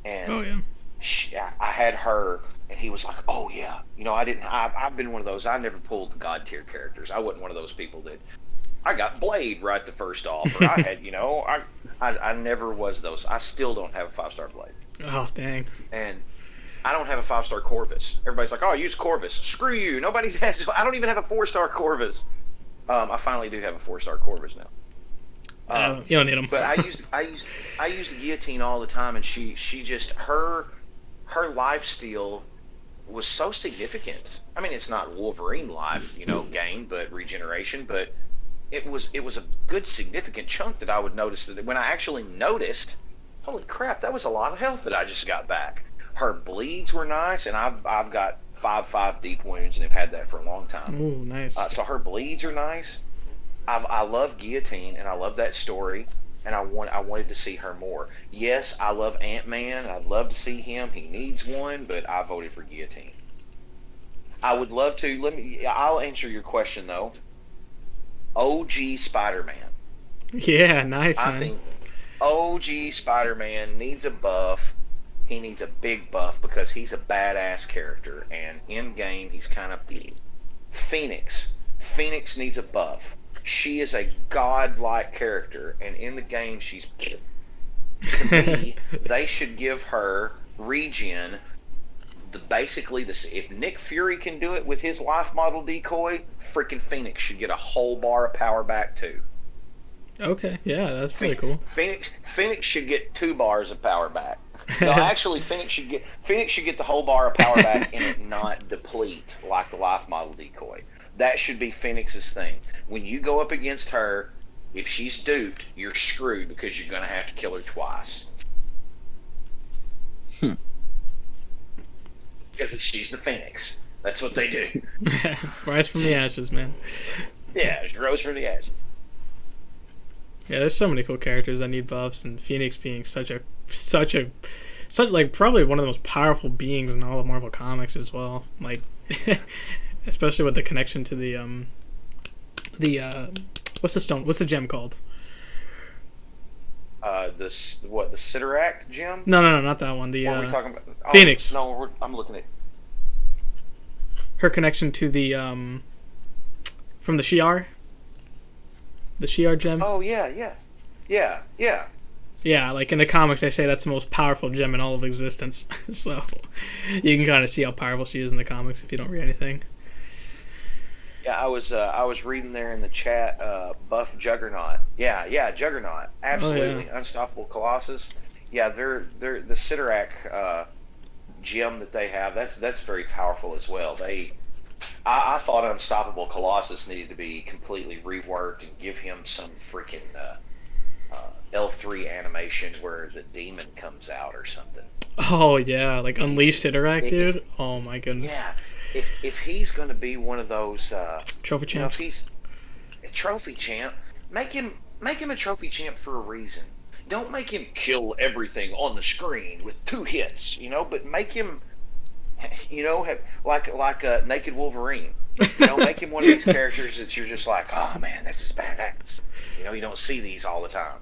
And oh yeah. I had her, and he was like, "Oh yeah, I've been one of those. I never pulled the god tier characters. I wasn't one of those people that I got Blade right the first off, or I had, I never was those. I still don't have a 5-star Blade. Oh dang. And I don't have a 5-star Corvus. Everybody's like, "Oh, use Corvus." Screw you. Nobody has. I don't even have a 4-star Corvus. I finally do have a 4-star Corvus now. You don't need them. But I used the Guillotine all the time, and she just her lifesteal was so significant. I mean, it's not Wolverine life, gain, but regeneration, but it was a good significant chunk that I would notice that when I actually noticed, holy crap, that was a lot of health that I just got back. Her bleeds were nice, and I've got 5 deep wounds and have had that for a long time. Ooh, nice. So her bleeds are nice. I love Guillotine, and I love that story, and I wanted to see her more. Yes, I love Ant-Man. I'd love to see him. He needs one, but I voted for Guillotine. I would love to. I'll answer your question though. OG Spider-Man. Yeah, nice. I think OG Spider-Man needs a buff. He needs a big buff because he's a badass character, and in game he's kind of Phoenix. Phoenix needs a buff. She is a godlike character, and in the game she's. To me, they should give her regen. If Nick Fury can do it with his life model decoy, freaking Phoenix should get a whole bar of power back too. Okay, yeah, that's pretty cool. Phoenix should get 2 bars of power back. No, actually, Phoenix should get the whole bar of power back and it not deplete like the life model decoy. That should be Phoenix's thing. When you go up against her, if she's duped, you're screwed because you're going to have to kill her twice. Because she's the Phoenix. That's what they do. Rise from the ashes, man. Yeah, she rose from the ashes. Yeah, there's so many cool characters that need buffs, and Phoenix being such like probably one of the most powerful beings in all of Marvel Comics as well. Like, especially with the connection to the what's the stone? What's the gem called? The Sidorak gem? No, not that one. The what are we talking about? Oh, Phoenix. No, I'm looking at her connection to the from the Shi'ar. The Shi'ar gem. Oh yeah. Yeah, like in the comics, they say that's the most powerful gem in all of existence. So you can kind of see how powerful she is in the comics if you don't read anything. Yeah, I was reading there in the chat, buff Juggernaut. Yeah, Juggernaut. Absolutely. Oh, yeah. Unstoppable Colossus. Yeah, they're the Sidorak gem that they have. That's very powerful as well. I thought Unstoppable Colossus needed to be completely reworked and give him some freaking L3 animation where the demon comes out or something. Oh yeah, like Unleash Sidorak, dude. Oh my goodness. Yeah. If he's going to be one of those trophy champs, if he's a trophy champ, make him a trophy champ for a reason. Don't make him kill everything on the screen with 2 hits, but make him, like a Naked Wolverine. Make him one of these characters that you're just like, oh man, this is badass. You don't see these all the time.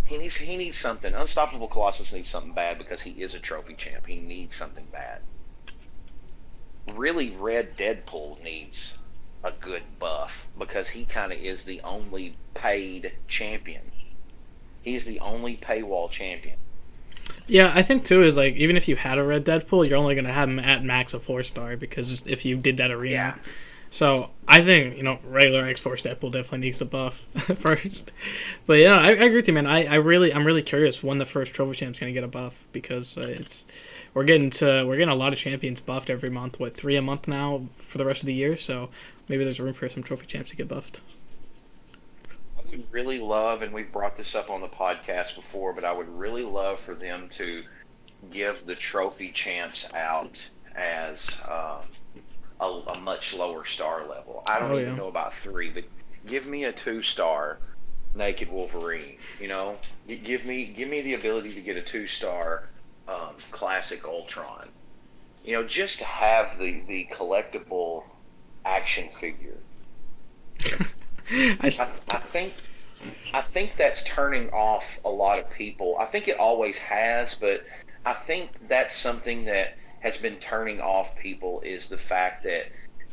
He needs something. Unstoppable Colossus needs something bad because he is a trophy champ. He needs something bad. Really, Red Deadpool needs a good buff because he kind of is the only paid champion. He's the only paywall champion. Yeah, I think too is like even if you had a Red Deadpool, you're only gonna have him at max a 4-star because if you did that arena. Yeah. So I think regular X-Force Deadpool definitely needs a buff first. But yeah, I agree with you, man. I'm really curious when the first trophy champ's gonna get a buff because we're getting a lot of champions buffed every month. 3 a month now for the rest of the year. So maybe there's room for some trophy champs to get buffed. I would really love, and we've brought this up on the podcast before, but I would really love for them to give the trophy champs out as a much lower star level. I don't even know about 3, but give me a 2-star Naked Wolverine. Give me the ability to get a 2-star classic Ultron. Just to have the collectible action figure. I think that's turning off a lot of people. I think it always has, but I think that's something that has been turning off people is the fact that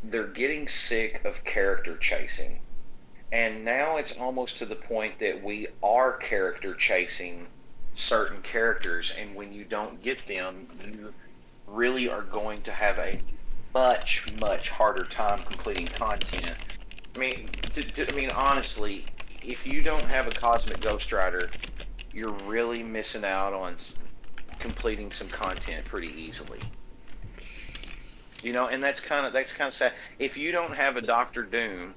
they're getting sick of character chasing. And now it's almost to the point that we are character chasing certain characters, and when you don't get them, you really are going to have a much, much harder time completing content. I mean, honestly, if you don't have a Cosmic Ghost Rider, you're really missing out on completing some content pretty easily. And that's kind of sad. If you don't have a Doctor Doom,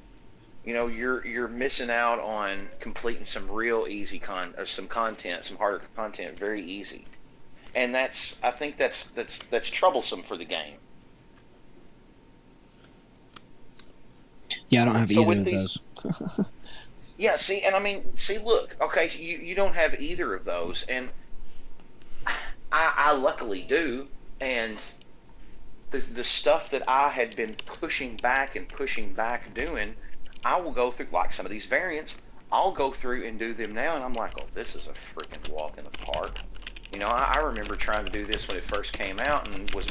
you're missing out on completing some real easy some harder content very easy. And I think that's troublesome for the game. Yeah, I don't have either of those. Yeah, look, okay, you don't have either of those, and I luckily do, and the stuff that I had been pushing back doing, I will go through, like some of these variants, I'll go through and do them now, and I'm like, oh, this is a freaking walk in the park. I remember trying to do this when it first came out and was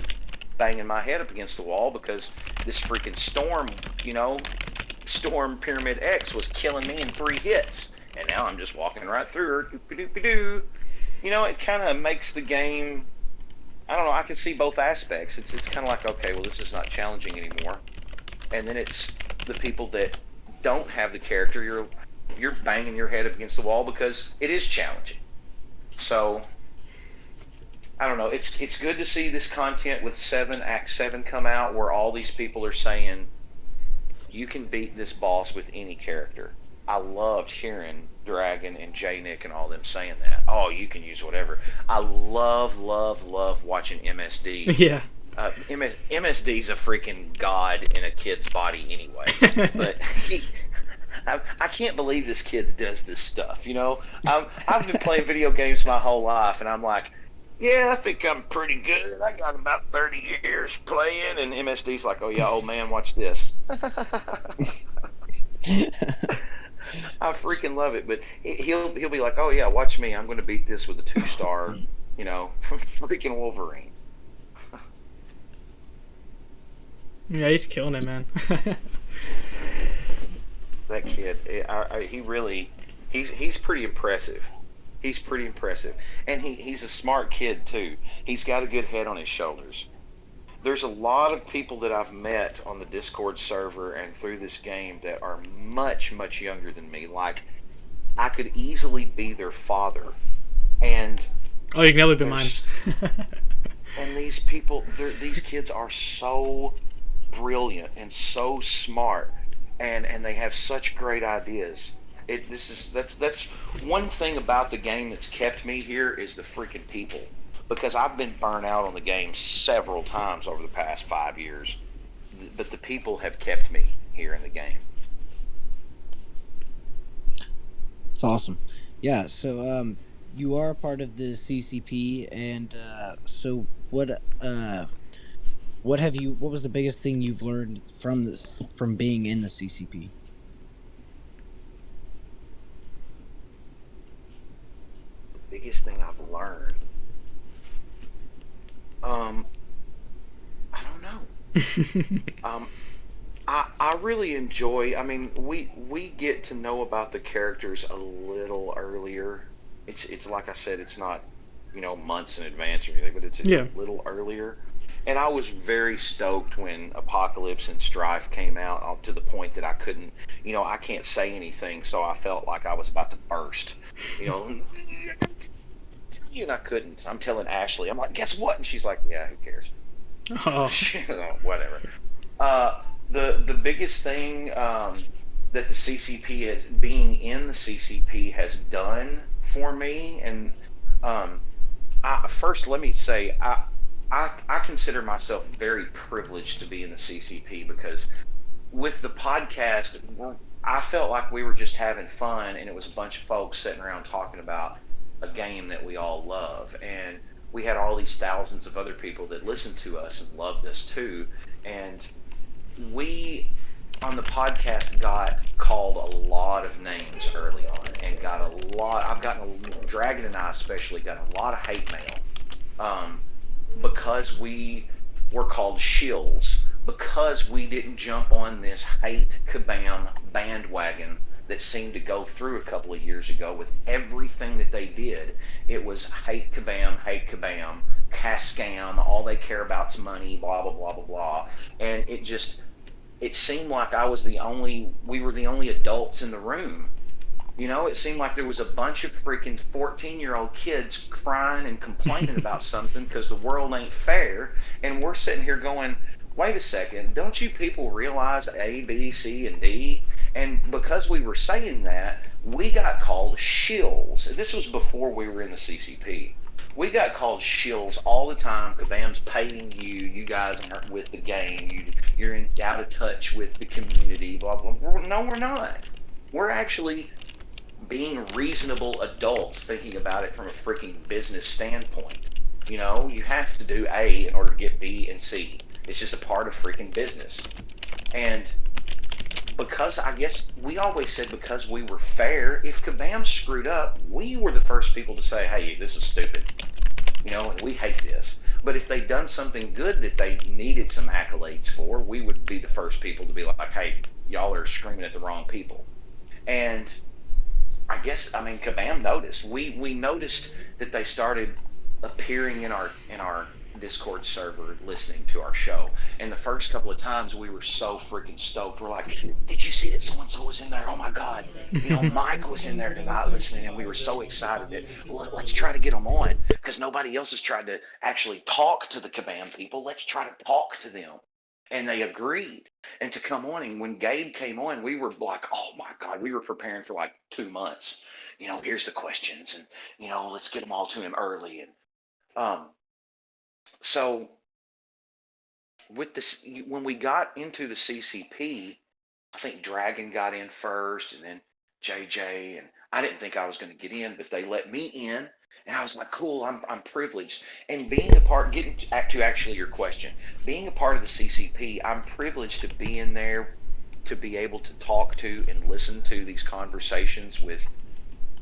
banging my head up against the wall because this freaking Storm Pyramid X was killing me in 3 hits, and now I'm just walking right through her. Doop-a-doop-a-doo. It kind of makes the game. I don't know. I can see both aspects. It's kind of like, okay, well, this is not challenging anymore, and then it's the people that don't have the character. You're banging your head up against the wall because it is challenging. So I don't know. It's good to see this content with Act 7 come out where all these people are saying you can beat this boss with any character. I loved hearing Dragon and J-Nick and all them saying that. Oh, you can use whatever. I love watching MSD. Yeah. MSD's a freaking god in a kid's body anyway. But I can't believe this kid does this stuff. I've been playing video games my whole life, and I'm like, yeah, I think I'm pretty good. I got about 30 years playing, and MSD's like, oh yeah, old man, watch this. I freaking love it, but he'll be like, oh yeah, watch me. I'm going to beat this with a 2-star, freaking Wolverine. Yeah, he's killing it, man. That kid, he's pretty impressive. He's pretty impressive, and he's a smart kid too. He's got a good head on his shoulders. There's a lot of people that I've met on the Discord server and through this game that are much, much younger than me. Like, I could easily be their father. And oh, you can never be mine. And these people, these kids are so brilliant and so smart, and they have such great ideas. That's one thing about the game that's kept me here is the freaking people. Because I've been burnt out on the game several times over the past 5 years, but the people have kept me here in the game. It's awesome. Yeah, so you are a part of the CCP, and so what was the biggest thing you've learned from being in the CCP? I really enjoy. I mean, we get to know about the characters a little earlier. It's like I said, it's not months in advance or anything, but it's Yeah. a little earlier. And I was very stoked when Apocalypse and Strife came out, to the point that I couldn't, I can't say anything, so I felt like I was about to burst, you know. And I couldn't. I'm telling Ashley, I'm like, guess what? And she's like, yeah, who cares? Oh. Whatever. Uh, the biggest thing that the CCP is being in the CCP has done for me, and first let me say I consider myself very privileged to be in the CCP, because with the podcast, I felt like we were just having fun, and it was a bunch of folks sitting around talking about a game that we all love, and we had all these thousands of other people that listened to us and loved us too, and we on the podcast got called a lot of names early on, and got a lot. Dragon and I especially got a lot of hate mail, because we were called shills, because we didn't jump on this hate kabam bandwagon that seemed to go through a couple of years ago with everything that they did. It was hate kabam, scam, all they care about's money, blah, blah, blah, blah, blah. And it seemed like we were the only adults in the room. It seemed like there was a bunch of freaking 14-year-old kids crying and complaining about something because the world ain't fair. And we're sitting here going, wait a second, don't you people realize A, B, C, and D? And because we were saying that, we got called shills. This was before we were in the CCP. We got called shills all the time. Kabam's paying you. You guys aren't with the game. You're out of touch with the community. Blah, blah, blah. No, we're not. We're actually being reasonable adults, thinking about it from a freaking business standpoint. You have to do A in order to get B and C. It's just a part of freaking business. And because I guess we always said, because we were fair, if Kabam screwed up, we were the first people to say, hey, this is stupid, and we hate this. But if they'd done something good that they needed some accolades for, we would be the first people to be like, hey, y'all are screaming at the wrong people. And I guess, Kabam noticed. We noticed that they started appearing in our Discord server, listening to our show. And the first couple of times, we were so freaking stoked. We're like, did you see that so-and-so was in there? Oh my God. Mike was in there tonight listening, and we were so excited that, let's try to get them on, because nobody else has tried to actually talk to the Kabam people. Let's try to talk to them. And they agreed and to come on. And when Gabe came on, we were like, oh my God, we were preparing for like 2 months. Here's the questions, and let's get them all to him early. And so with this, when we got into the CCP, I think Dragon got in first, and then JJ, and I didn't think I was going to get in, but they let me in, and I was like, cool, I'm privileged. And being a part, getting to actually your question, being a part of the CCP, I'm privileged to be in there, to be able to talk to and listen to these conversations with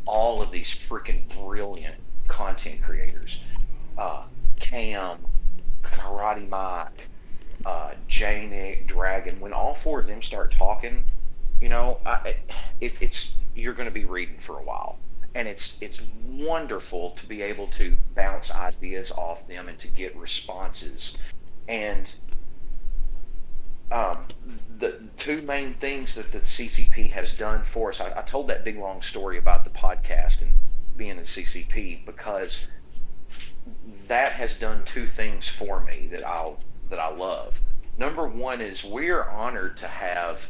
all of these freaking brilliant content creators. Cam, Karate Mike, J-Nick, Dragon. When all four of them start talking, you're going to be reading for a while, and it's wonderful to be able to bounce ideas off them and to get responses. And the two main things that the CCP has done for us, I told that big long story about the podcast and being in CCP, because that has done two things for me that I love. Number one is, we're honored to have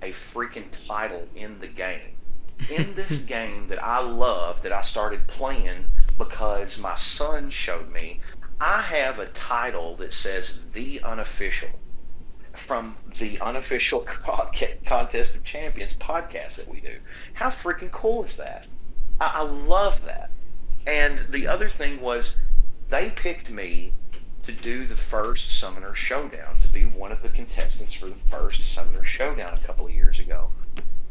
a freaking title in the game. In this game that I love, that I started playing because my son showed me, I have a title that says The Unofficial, from the Unofficial Contest of Champions podcast that we do. How freaking cool is that? I love that. And the other thing was, they picked me to do the first Summoner Showdown, to be one of the contestants for the first Summoner Showdown a couple of years ago.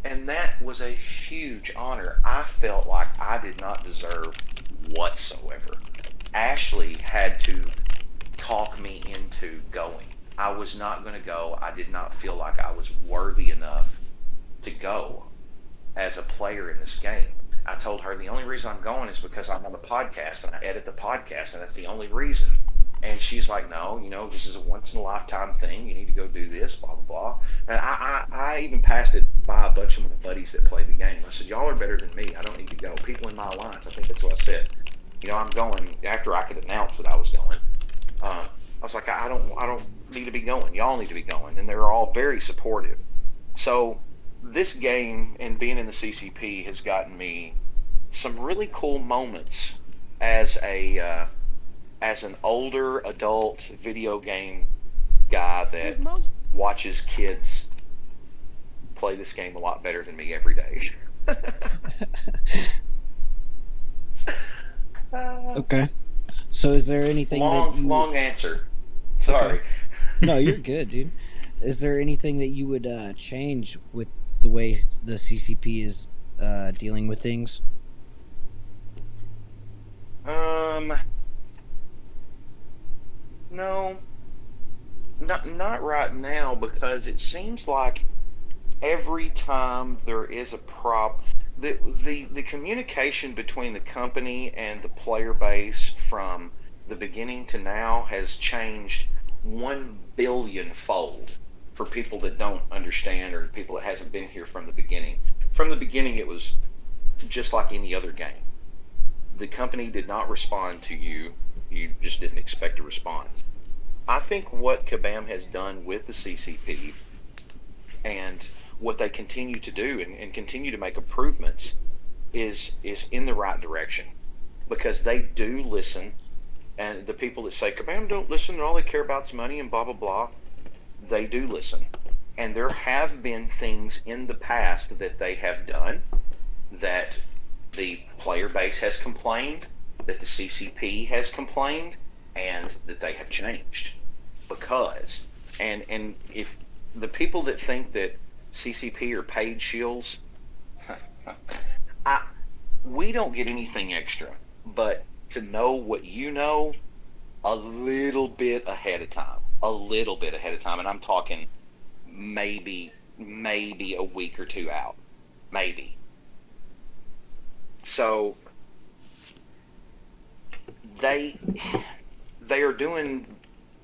And that was a huge honor. I felt like I did not deserve whatsoever. Ashley had to talk me into going. I was not going to go. I did not feel like I was worthy enough to go as a player in this game. I told her the only reason I'm going is because I'm on the podcast and I edit the podcast, and that's the only reason. And she's like, no, this is a once in a lifetime thing. You need to go do this, blah, blah, blah. And I even passed it by a bunch of my buddies that played the game. I said, y'all are better than me. I don't need to go. People in my alliance, I think that's what I said. I'm going after I could announce that I was going. I was like, I don't need to be going. Y'all need to be going. And they were all very supportive. So this game and being in the CCP has gotten me some really cool moments as an older adult video game guy that watches kids play this game a lot better than me every day. Okay. So is there anything long answer. Sorry. Okay. No, you're good, dude. Is there anything that you would change with the way the CCP is dealing with things? No, not right now, because it seems like every time there is a problem, the communication between the company and the player base from the beginning to now has changed 1 billion fold for people that don't understand, or people that hasn't been here from the beginning. From the beginning, it was just like any other game. The company did not respond to you. You just didn't expect a response. I think what Kabam has done with the CCP and what they continue to do and continue to make improvements is in the right direction, because they do listen. And the people that say Kabam don't listen and all they care about is money and blah blah blah, they do listen. And there have been things in the past that they have done that the player base has complained, that the CCP has complained, and that they have changed. Because and if the people that think that CCP are paid shills, we don't get anything extra, but to know what you know a little bit ahead of time, and I'm talking maybe a week or two out, maybe. So they're doing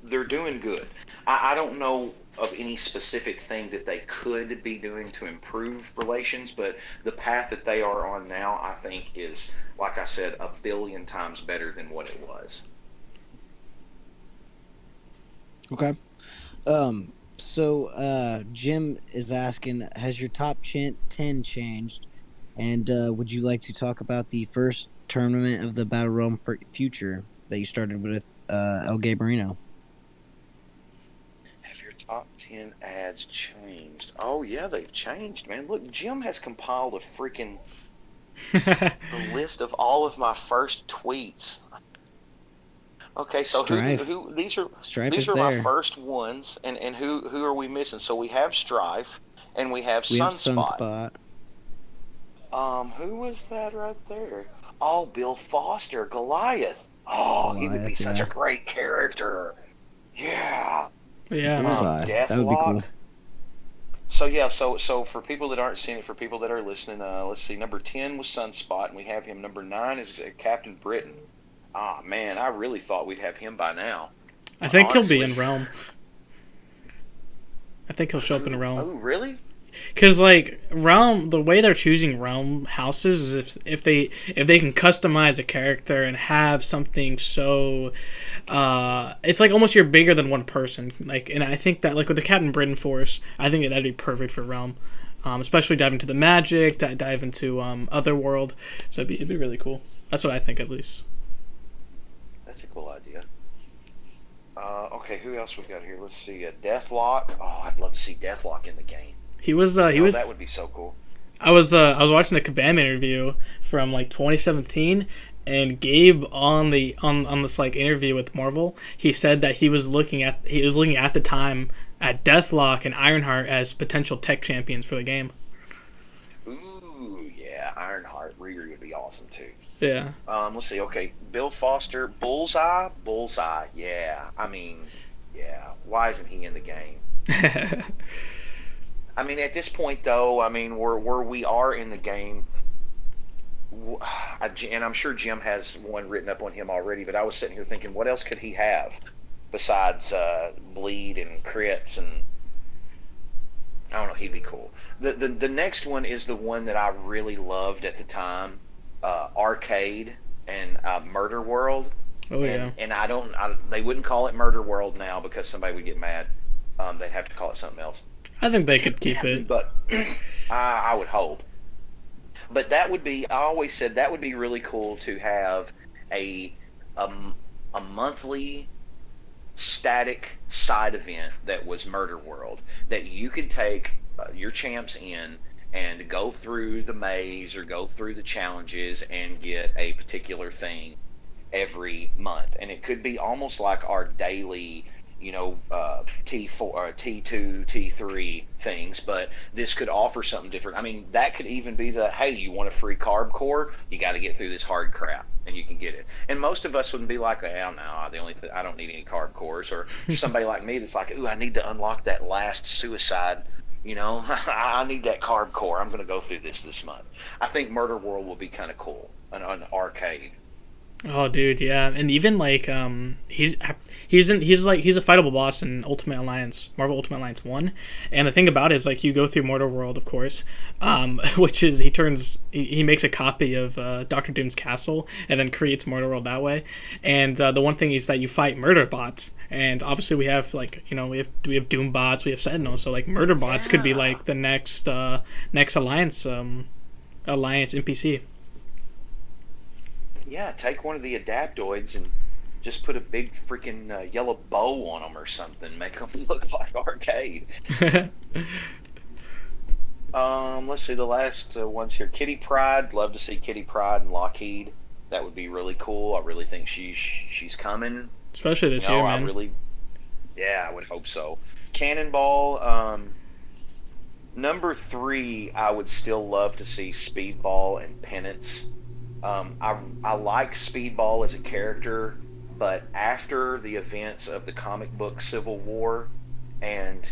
good. I don't know of any specific thing that they could be doing to improve relations, but the path that they are on now, I think, is, like I said, 1 billion times better than what it was. Okay. So Jim is asking, has your top 10 changed? And would you like to talk about the first tournament of the Battle Realm Future that you started with El Gabarino? Have your top 10 ads changed? Oh, yeah, they've changed, man. Look, Jim has compiled a freaking a list of all of my first tweets. Okay, so who these are my first ones, and who are we missing? So we have Strife, and we have Sunspot. Who was that right there? Oh, Bill Foster, Goliath. Oh, he would be such a great character. Yeah. Yeah. That would be cool. So for people that aren't seeing it, for people that are listening, let's see. Number 10 was Sunspot, and we have him. Number 9 is Captain Britain. Ah, man, I really thought we'd have him by now. I think he'll be in Realm. I think he'll show up in Realm. Oh, really? Because like Realm, the way they're choosing Realm houses is if they can customize a character and have something so, it's like almost you're bigger than one person. Like, and I think that like with the Captain Britain Force, I think that'd be perfect for Realm, especially dive into the magic, dive into Otherworld. So it'd be really cool. That's what I think, at least. That's a cool idea. Okay, who else we got here? Let's see. Deathlock. Oh, I'd love to see Deathlock in the game. He was. That would be so cool. I was watching the Kabam interview from like 2017, and Gabe on this like interview with Marvel, he said that he was looking at the time at Deathlock and Ironheart as potential tech champions for the game. Ooh, yeah, Ironheart, Riri would be awesome too. Yeah. Let's see. Okay, Bill Foster, Bullseye. Yeah, I mean, Yeah. Why isn't he in the game? I mean, at this point, though, I mean, where we are in the game, and I'm sure Jim has one written up on him already, but I was sitting here thinking, what else could he have besides bleed and crits, and I don't know, he'd be cool. The next one is the one that I really loved at the time, Arcade and Murder World. Oh yeah. And they wouldn't call it Murder World now because somebody would get mad. They'd have to call it something else. I think they could keep it. But I would hope. But that would be, I always said that would be really cool to have a monthly static side event that was Murder World, that you could take your champs in and go through the maze or go through the challenges and get a particular thing every month. And it could be almost like our daily, T4, T2, T3 things, but this could offer something different. I mean, that could even be hey, you want a free carb core? You got to get through this hard crap, and you can get it. And most of us wouldn't be like, no, I don't need any carb cores. Or somebody like me that's like, ooh, I need to unlock that last suicide. I need that carb core. I'm going to go through this month. I think Murder World will be kind of cool, an arcade. Oh, dude, yeah, and even like he's a fightable boss in Marvel Ultimate Alliance 1, and the thing about it is like you go through Mortal World, of course, which is he makes a copy of Doctor Doom's castle and then creates Mortal World that way, and the one thing is that you fight murder bots, and obviously we have we have Doom bots, we have Sentinels, so like murder bots could be like the next Alliance NPC. Yeah, take one of the adaptoids and just put a big freaking yellow bow on them or something. Make them look like Arcade. Let's see the last ones here. Kitty Pryde. Love to see Kitty Pryde and Lockheed. That would be really cool. I really think she's coming. Especially this year, man. I would hope so. Cannonball. Number 3, I would still love to see Speedball and Penance. I like Speedball as a character, but after the events of the comic book Civil War and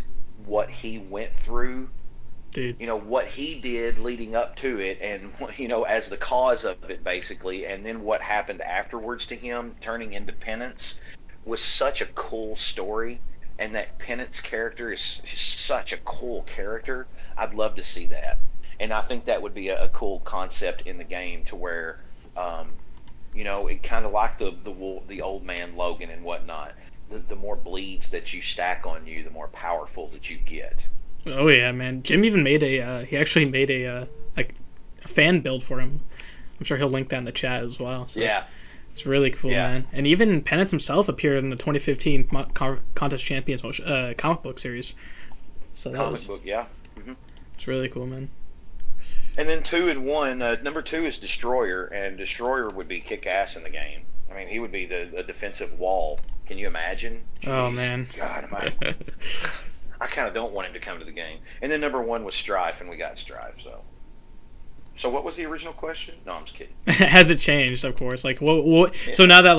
what he went through, dude, what he did leading up to it, and as the cause of it basically, and then what happened afterwards to him turning into Penance was such a cool story. And that Penance character is such a cool character. I'd love to see that. And I think that would be a cool concept in the game to where, it kind of like the old man Logan and whatnot. The more bleeds that you stack on you, the more powerful that you get. Oh yeah, man. Jim even made he actually made a fan build for him. I'm sure he'll link that in the chat as well. So yeah. It's really cool, man. And even Penance himself appeared in the 2015 Contest Champions comic book series. So comic book, yeah. Mm-hmm. It's really cool, man. And then 2 and 1. Number 2 is Destroyer, and Destroyer would be kick-ass in the game. I mean, he would be the defensive wall. Can you imagine? Jeez. Oh, man. God, I kind of don't want him to come to the game. And then number 1 was Strife, and we got Strife, so. So what was the original question? No, I'm just kidding. Has it changed? Of course. Like, what? So now that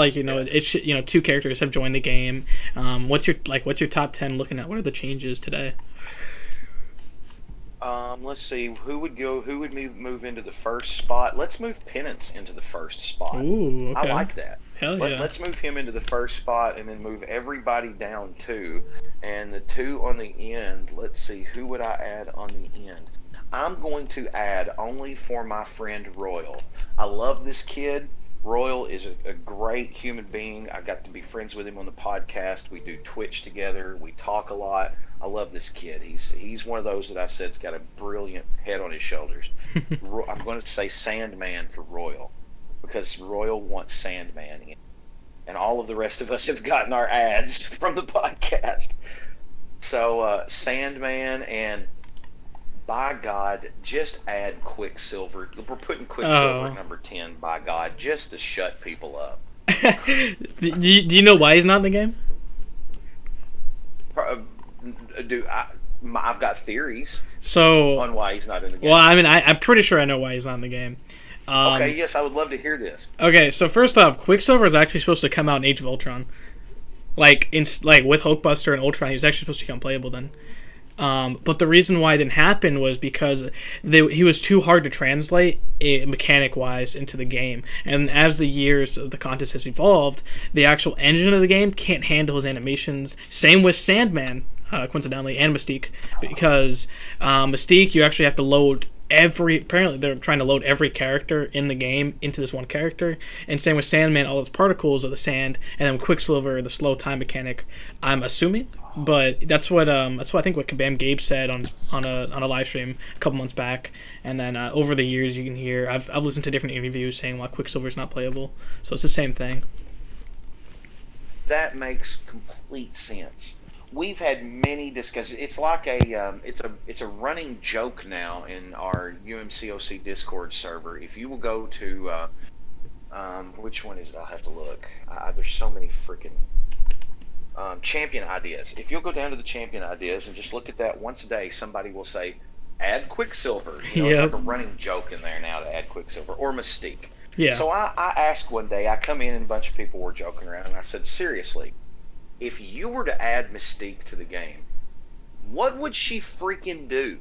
it's 2 characters have joined the game, what's your top 10 looking at? What are the changes today? Let's see. Who would move into the first spot? Let's move Penance into the first spot. Ooh, okay. I like that. Hell yeah. Let's move him into the first spot and then move everybody down 2. And the 2 on the end, let's see. Who would I add on the end? I'm going to add only for my friend Royal. I love this kid. Royal is a great human being. I got to be friends with him on the podcast. We do Twitch together. We talk a lot. I love this kid. He's one of those that I said's got a brilliant head on his shoulders. I'm going to say Sandman for Royal because Royal wants Sandman in. And all of the rest of us have gotten our ads from the podcast. So Sandman, and by God, just add Quicksilver. We're putting Quicksilver at number 10, by God, just to shut people up. Do you know why he's not in the game? I've got theories on why he's not in the game. Well, I mean, I'm pretty sure I know why he's not in the game. Okay, yes, I would love to hear this. Okay, so first off, Quicksilver is actually supposed to come out in Age of Ultron. Like with Hulkbuster and Ultron, he was actually supposed to become playable then. But the reason why it didn't happen was because he was too hard to translate mechanic-wise into the game. And as the years of the contest has evolved, the actual engine of the game can't handle his animations. Same with Sandman, coincidentally, and Mystique. Because Mystique, you actually have to load apparently they're trying to load every character in the game into this one character, and same with Sandman, all its particles of the sand, and then Quicksilver, the slow time mechanic, I'm assuming, but that's what I think what Kabam Gabe said on a live stream a couple months back, and then over the years you can hear I've listened to different interviews saying why Quicksilver's not playable, so it's the same thing. That makes complete sense. We've had many discussions. It's like it's a running joke now in our UMCOC Discord server. If you will go to which one is it? I'll have to look. There's so many freaking champion ideas. If you'll go down to the champion ideas and just look at that once a day, somebody will say, "Add Quicksilver." It's like a running joke in there now to add Quicksilver or Mystique. Yeah. So I asked one day. I come in and a bunch of people were joking around, and I said, seriously, if you were to add Mystique to the game, what would she freaking do?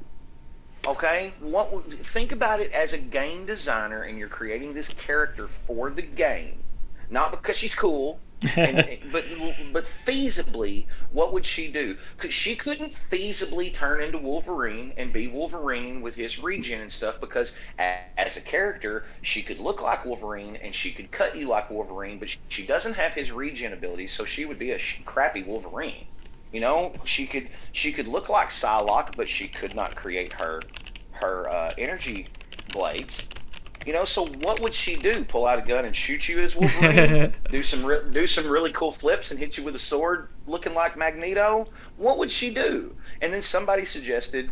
Okay? Think about it as a game designer, and you're creating this character for the game, not because she's cool, but feasibly, what would she do? Because she couldn't feasibly turn into Wolverine and be Wolverine with his regen and stuff, because as a character, she could look like Wolverine and she could cut you like Wolverine, but she doesn't have his regen abilities, so she would be a crappy Wolverine. You know, she could look like Psylocke, but she could not create her energy blades. You know, so what would she do? Pull out a gun and shoot you as Wolverine? do some really cool flips and hit you with a sword, looking like Magneto? What would she do? And then somebody suggested,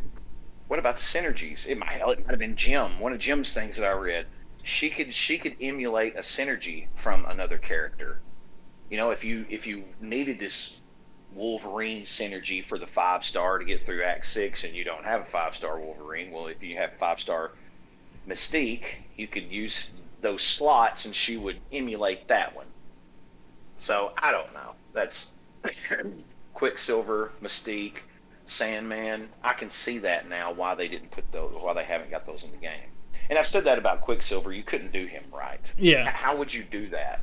what about the synergies? It might have been Jim. One of Jim's things that I read. She could emulate a synergy from another character. You know, if you needed this Wolverine synergy for the 5-star to get through Act 6, and you don't have a 5-star Wolverine, well, if you have 5-star Mystique, you could use those slots and she would emulate that one. So I don't know. That's Quicksilver, Mystique, Sandman. I can see that now why they haven't got those in the game. And I've said that about Quicksilver. You couldn't do him right. Yeah. How would you do that?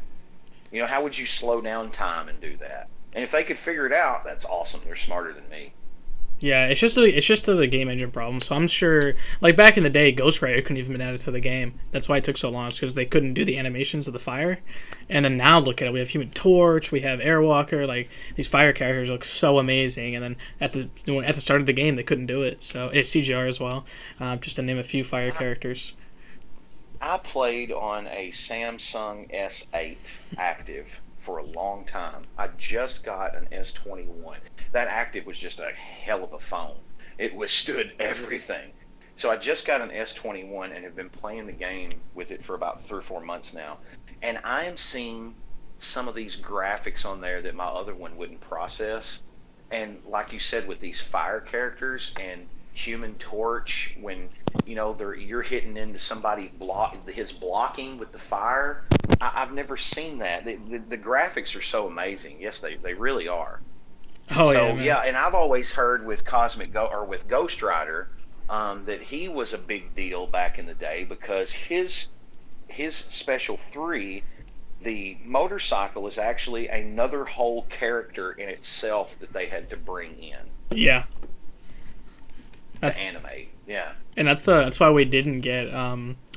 You know, how would you slow down time and do that? And if they could figure it out, that's awesome. They're smarter than me. Yeah, it's just the game engine problem. So I'm sure, like back in the day, Ghost Rider couldn't even been added to the game. That's why it took so long, because they couldn't do the animations of the fire. And then now look at it, we have Human Torch, we have Airwalker. Like these fire characters look so amazing. And then at the start of the game, they couldn't do it. So it's CGR as well, just to name a few fire characters. I played on a Samsung S8 Active for a long time. I just got an S21. That Active was just a hell of a phone. It withstood everything. So I just got an S21 and have been playing the game with it for about 3 or 4 months now. And I am seeing some of these graphics on there that my other one wouldn't process. And like you said, with these fire characters and Human Torch, when you're hitting into somebody his blocking with the fire, I've never seen that. The graphics are so amazing. Yes, they really are. Oh so, yeah, man. Yeah, and I've always heard with with Ghost Rider that he was a big deal back in the day because his Special 3, the motorcycle, is actually another whole character in itself that they had to bring in. Yeah. To animate, yeah. And that's why we didn't get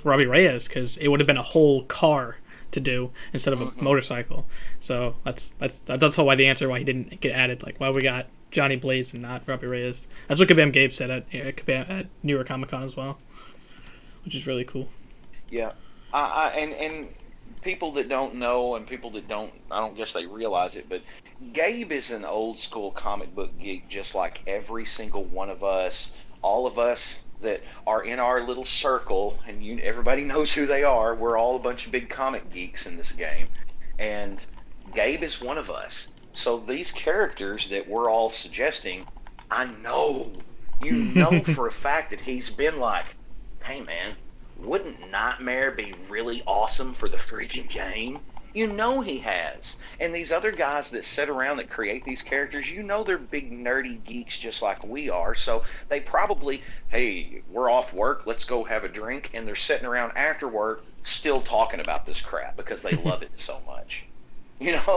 Robbie Reyes, because it would have been a whole car to do instead of a motorcycle. So that's why the answer why he didn't get added. Like why we got Johnny Blaze and not Robbie Reyes. That's what Kabam Gabe said at New York Comic Con as well, which is really cool. Yeah, and people that don't know and people that I don't guess they realize it, but Gabe is an old school comic book geek, just like every single one of us. All of us that are in our little circle, and everybody knows who they are. We're all a bunch of big comic geeks in this game, and Gabe is one of us. So these characters that we're all suggesting, I know, for a fact that he's been like, hey man, wouldn't Nightmare be really awesome for the freaking game? You know he has. And these other guys that sit around that create these characters, you know they're big nerdy geeks just like we are. So they probably, hey, we're off work, let's go have a drink. And they're sitting around after work still talking about this crap because they love it so much.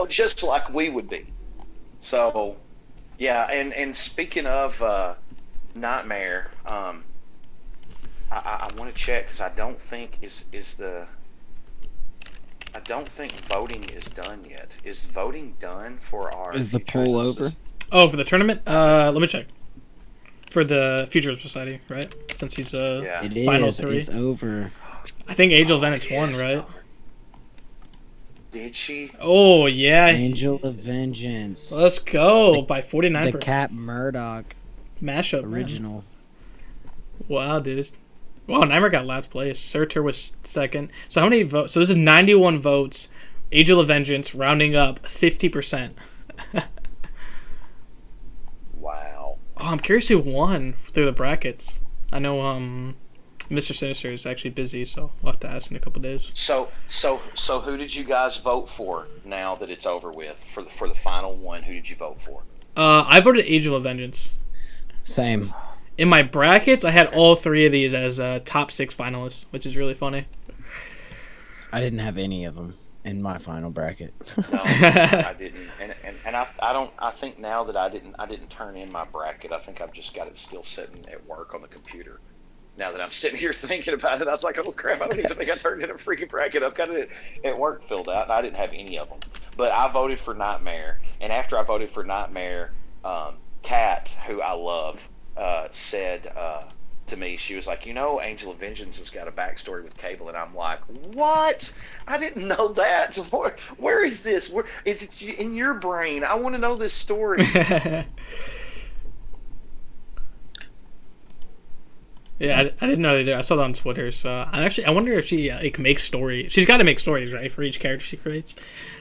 Just like we would be. So, yeah, and speaking of Nightmare, I want to check because I don't think I don't think voting is done yet. Is voting done for our? Is the poll over? Oh, for the tournament? Let me check. For the Futures Society, right? Since he's It final is. 3. It's over. I think Angel of Vengeance won, right? Did she? Oh yeah. Angel of Vengeance. Let's go by 49%. The Cat Murdoch mashup original. Man. Wow, dude. Wow, Nightmare got last place. Surtur was second. So how many votes? So this is 91 votes. Angel of Vengeance rounding up 50%. Wow. Oh, I'm curious who won through the brackets. I know Mr. Sinister is actually busy, so we'll have to ask in a couple days. So who did you guys vote for now that it's over with for the final one? Who did you vote for? I voted Angel of Vengeance. Same. In my brackets, I had all 3 of these as top 6 finalists, which is really funny. I didn't have any of them in my final bracket. No, I didn't, and I think now that I didn't turn in my bracket. I think I've just got it still sitting at work on the computer. Now that I'm sitting here thinking about it, I was like, oh crap, I don't even think I turned in a freaking bracket. I've got it at work filled out, and I didn't have any of them. But I voted for Nightmare, and after I voted for Nightmare, Kat, who I love, said to me, she was like, Angel of Vengeance has got a backstory with Cable, and I'm like, what? I didn't know that. Where is this? Where is it in your brain? I want to know this story. Yeah, I didn't know either. I saw that on Twitter, so I wonder if she makes stories. She's got to make stories, right, for each character she creates.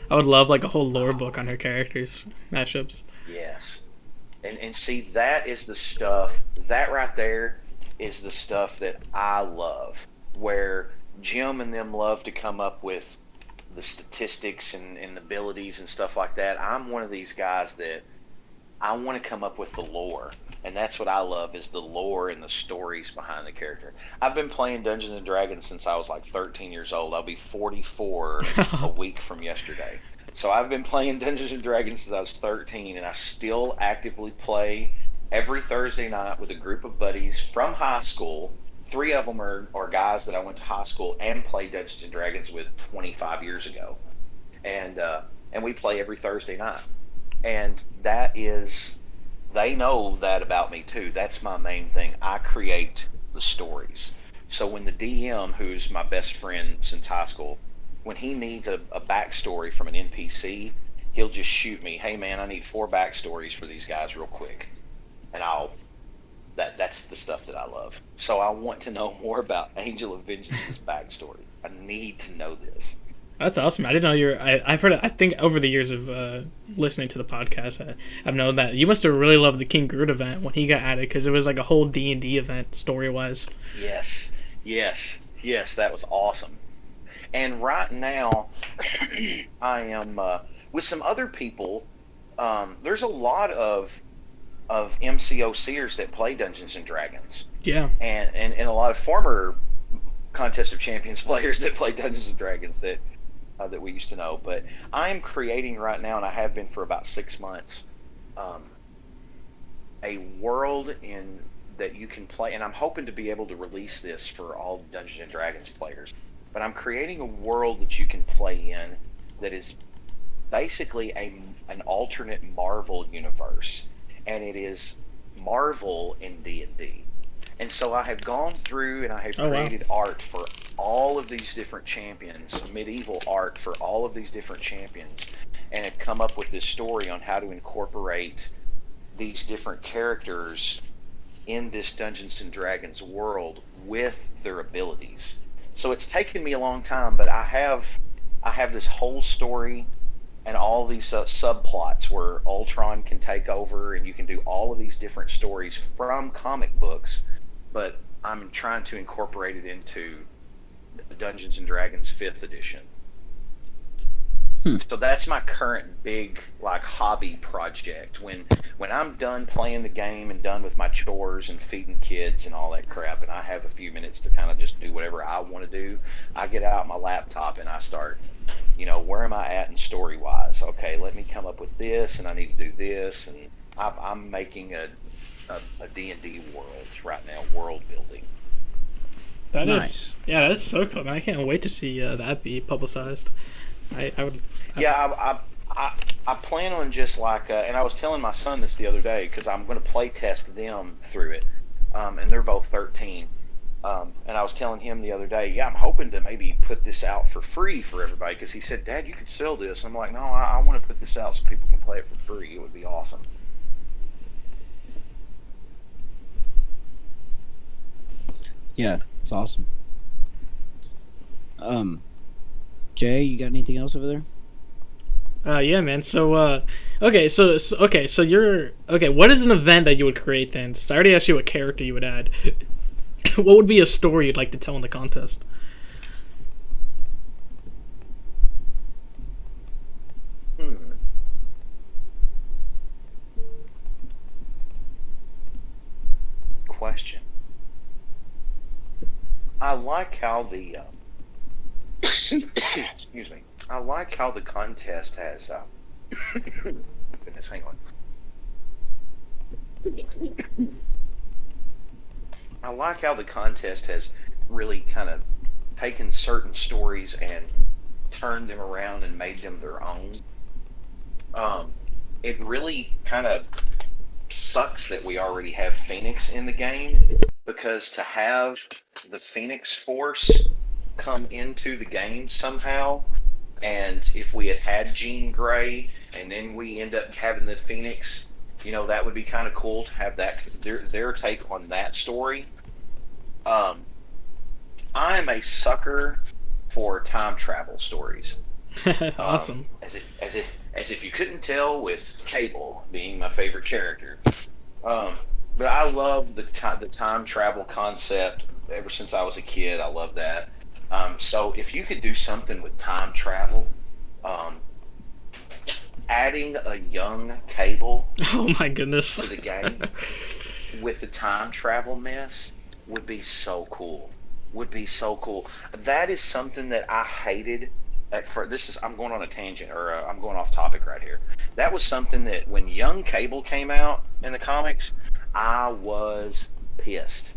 I would love a whole lore book on her characters mashups. Yes. And see, that is the stuff, that right there is the stuff that I love, where Jim and them love to come up with the statistics and abilities and stuff like that. I'm one of these guys that I want to come up with the lore, and that's what I love, is the lore and the stories behind the character. I've been playing Dungeons and Dragons since I was 13 years old. I'll be 44 a week from yesterday. So I've been playing Dungeons and Dragons since I was 13, and I still actively play every Thursday night with a group of buddies from high school. 3 of them are guys that I went to high school and played Dungeons and Dragons with 25 years ago. And we play every Thursday night. And that is, they know that about me too. That's my main thing. I create the stories. So when the DM, who's my best friend since high school, when he needs a backstory from an NPC, he'll just shoot me, hey man, I need 4 backstories for these guys real quick. And that's the stuff that I love. So I want to know more about Angel of Vengeance's backstory. I need to know this. That's awesome. I didn't know I've heard it. I think over the years of listening to the podcast, I've known that you must have really loved the King Groot event when he got added, because it was a whole D&D event story-wise. Yes, that was awesome. And right now, I am with some other people. There's a lot of MCOCers that play Dungeons and Dragons. Yeah. And a lot of former Contest of Champions players that play Dungeons and Dragons that we used to know. But I am creating right now, and I have been for about 6 months, a world that you can play, and I'm hoping to be able to release this for all Dungeons and Dragons players. But I'm creating a world that you can play in that is basically an alternate Marvel universe, and it is Marvel in D&D. And so I have gone through and I have created art for all of these different champions, medieval art for all of these different champions, and have come up with this story on how to incorporate these different characters in this Dungeons and Dragons world with their abilities. So it's taken me a long time, but I have this whole story and all these subplots where Ultron can take over, and you can do all of these different stories from comic books, but I'm trying to incorporate it into Dungeons and Dragons 5th edition. So that's my current big like hobby project. When I'm done playing the game and done with my chores and feeding kids and all that crap, and I have a few minutes to kind of just do whatever I want to do, I get out my laptop and I start, where am I at in story wise? Okay, let me come up with this, and I need to do this, and I'm making a D&D world right now, world building. That nice. That's so cool. Man, I can't wait to see that be publicized. I would. I plan on just like, and I was telling my son this the other day because I'm going to play test them through it, and they're both 13. And I was telling him the other day, I'm hoping to maybe put this out for free for everybody because he said, Dad, you could sell this. I'm like, no, I want to put this out so people can play it for free. It would be awesome. Yeah, it's awesome. Jay, you got anything else over there? Yeah, man. So, so you're okay. What is an event that you would create then? So I already asked you what character you would add. What would be a story you'd like to tell in the contest? Question. I like how the excuse me. I like how the contest has. Goodness, hang on. I like how the contest has really kind of taken certain stories and turned them around and made them their own. It really kind of sucks that we already have Phoenix in the game, because to have the Phoenix Force come into the game somehow, and if we had Jean Grey and then we end up having the Phoenix, that would be kind of cool to have that, their take on that story. I'm a sucker for time travel stories. Awesome. As if you couldn't tell, with Cable being my favorite character. But I love the time travel concept ever since I was a kid. I love that. So if you could do something with time travel, adding a young Cable oh my goodness to the game with the time travel mess would be so cool. That is something that I hated. I'm going on a tangent, or I'm going off topic right here. That was something that when young Cable came out in the comics, I was pissed.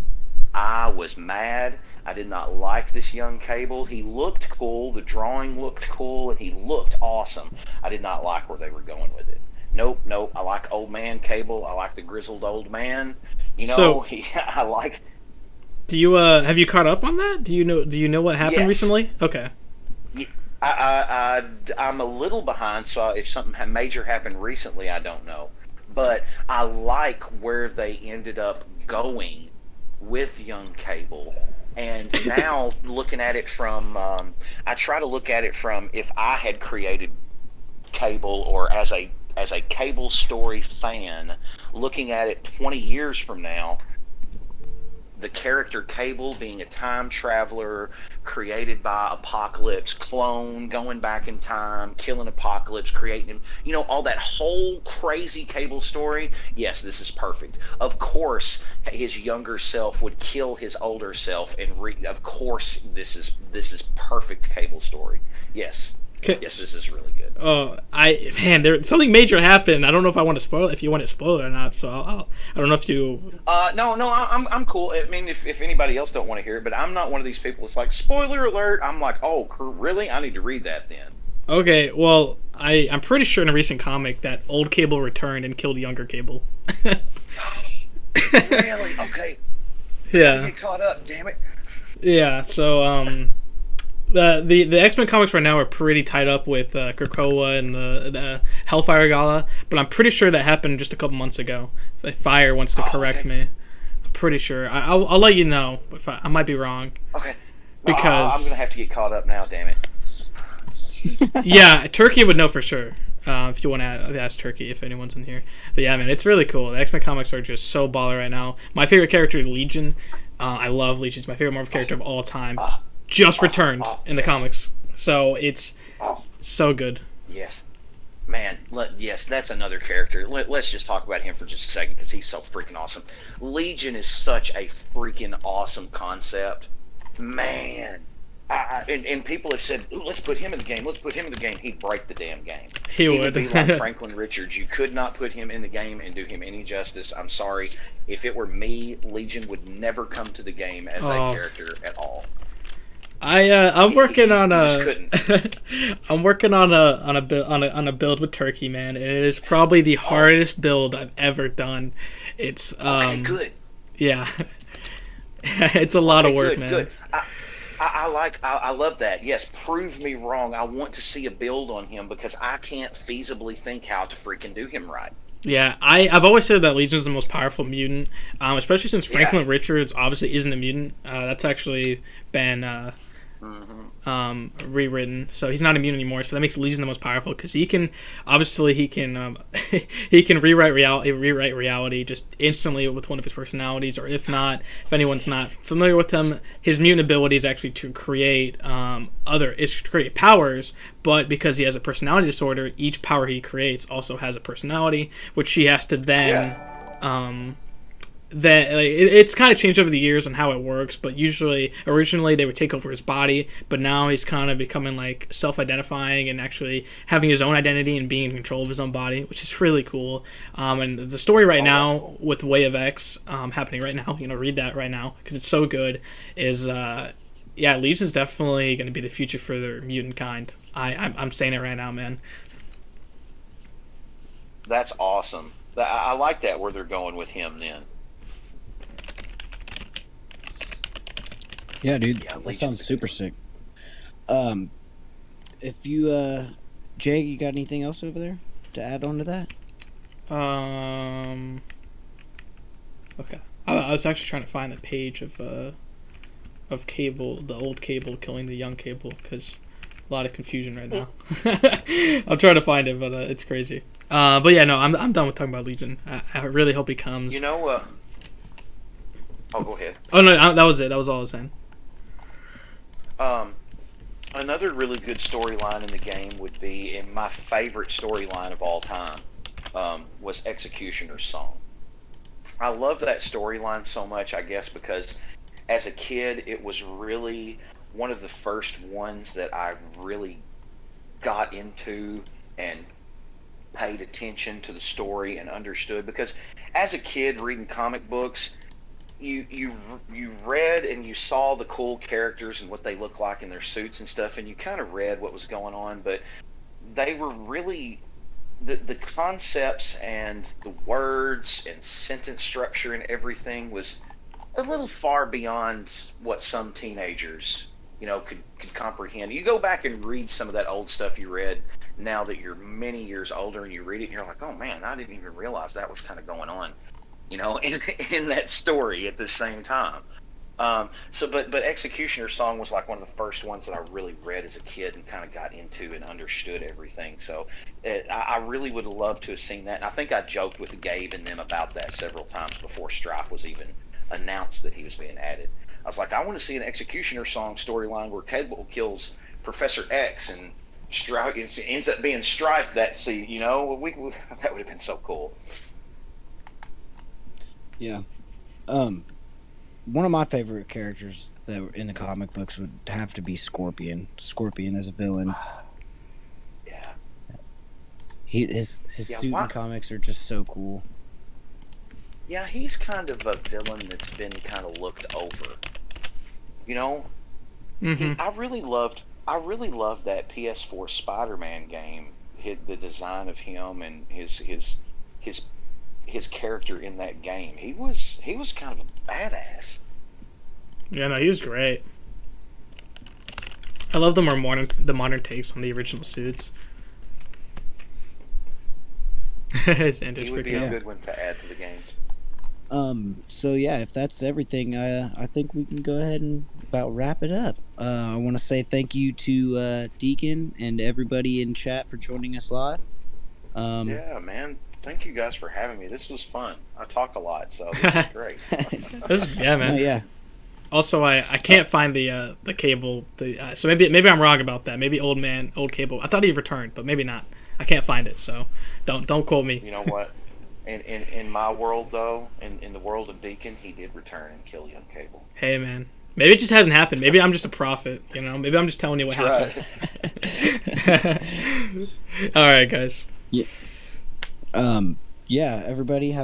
I was mad. I did not like this young Cable. He looked cool. The drawing looked cool, and he looked awesome. I did not like where they were going with it. Nope. I like old man Cable. I like the grizzled old man. I like. Do you have you caught up on that? Do you know what happened recently? Okay. I'm a little behind, so if something major happened recently, I don't know. But I like where they ended up going with young Cable. And now looking at it from, I try to look at it from, if I had created Cable, or as a Cable story fan, looking at it 20 years from now, the character Cable being a time traveler created by Apocalypse, clone, going back in time, killing Apocalypse, creating him, all that whole crazy Cable story. Yes, this is perfect. Of course, his younger self would kill his older self, and of course, this is perfect Cable story. Yes. Yes, this is really good. Oh, something major happened. I don't know if I want to spoil it, if you want to spoil it or not. So I don't know if you. No, I'm cool. I mean, if anybody else don't want to hear it, but I'm not one of these people. It's like, spoiler alert. I'm like, oh, really? I need to read that then. Okay, well, I'm pretty sure in a recent comic that old Cable returned and killed younger Cable. Really? Okay. Yeah. Get caught up, damn it. Yeah. So The X-Men comics right now are pretty tied up with Krakoa and the Hellfire Gala, but I'm pretty sure that happened just a couple months ago. If Fire wants to correct me, I'm pretty sure. I'll let you know if I might be wrong. Okay. Because I'm gonna have to get caught up now. Damn it. Yeah, Turkey would know for sure. If you want to ask Turkey, if anyone's in here. But yeah, man, it's really cool. The X-Men comics are just so baller right now. My favorite character is Legion. I love Legion. It's my favorite Marvel character of all time. Just returned in the comics, so it's so good. Yes. Man, yes, that's another character. Let's just talk about him for just a second because he's so freaking awesome. Legion is such a freaking awesome concept. Man. And people have said, "Ooh, let's put him in the game. Let's put him in the game." He'd break the damn game. He would would. be like Franklin Richards. You could not put him in the game and do him any justice. I'm sorry. If it were me, Legion would never come to the game as a character at all. I'm working on just couldn't. I'm working on a build with Turkey, man. It is probably the hardest build I've ever done. It's okay, good. Yeah. It's a lot of work, good, man. Good. I love that. Yes, prove me wrong. I want to see a build on him because I can't feasibly think how to freaking do him right. Yeah, I've always said that Legion's the most powerful mutant, especially since Franklin Richards obviously isn't a mutant. That's actually been rewritten, so he's not immune anymore. So that makes Legion the most powerful because he can he can rewrite reality just instantly with one of his personalities, or if not, if anyone's not familiar with him, his mutant ability is actually to create create powers. But because he has a personality disorder, each power he creates also has a personality, which he has to then it's kind of changed over the years on how it works, but originally they would take over his body, but now he's kind of becoming like self-identifying and actually having his own identity and being in control of his own body, which is really cool. And the story right now with Way of X happening right now, read that right now because it's so good, is Legion's definitely going to be the future for the mutant kind. I'm saying it right now, man. That's awesome. I like that where they're going with him then. Yeah, dude, that sounds super sick. If you, Jay, you got anything else over there to add on to that? Okay. I was actually trying to find the page of Cable, the old Cable killing the young Cable, because a lot of confusion right now. I'm trying to find it, but it's crazy. But yeah, no, I'm done with talking about Legion. I really hope he comes. Oh, go ahead. Oh no, that was it. That was all I was saying. Another really good storyline in the game would be, and my favorite storyline of all time, was Executioner's Song. I love that storyline so much, I guess, because as a kid, it was really one of the first ones that I really got into and paid attention to the story and understood. Because as a kid reading comic books, you read and you saw the cool characters and what they look like in their suits and stuff, and you kind of read what was going on, but they were really the concepts and the words and sentence structure and everything was a little far beyond what some teenagers could comprehend. You go back and read some of that old stuff you read now that you're many years older, and you read it and you're like, oh man, I didn't even realize that was kind of going on in that story at the same time. But Executioner's Song was like one of the first ones that I really read as a kid and kind of got into and understood everything. So I really would have loved to have seen that. And I think I joked with Gabe and them about that several times before Strife was even announced that he was being added. I was like, I want to see an Executioner's Song storyline where Cable kills Professor X and Strife ends up being Strife that scene. That would have been so cool. Yeah. One of my favorite characters that were in the comic books would have to be Scorpion. Scorpion as a villain. Yeah. His suit and comics are just so cool. Yeah, he's kind of a villain that's been kind of looked over. Mm-hmm. I really loved that PS4 Spider-Man game. The design of him and his character in that game. He was kind of a badass. Yeah, no, he was great. I love the modern takes on the original suits. He would be a good one to add to the game. So yeah, if that's everything, I think we can go ahead and about wrap it up. I want to say thank you to Deacon and everybody in chat for joining us live. Yeah, man. Thank you guys for having me. This was fun. I talk a lot, so this is great. Yeah, man. Yeah. Also, I can't find the cable. So maybe I'm wrong about that. Maybe old cable. I thought he returned, but maybe not. I can't find it, so don't quote me. You know what? In my world, though, in the world of Deacon, he did return and kill young Cable. Hey, man. Maybe it just hasn't happened. Maybe I'm just a prophet, you know? Maybe I'm just telling you what happens. All right, guys. Yeah. Yeah, everybody have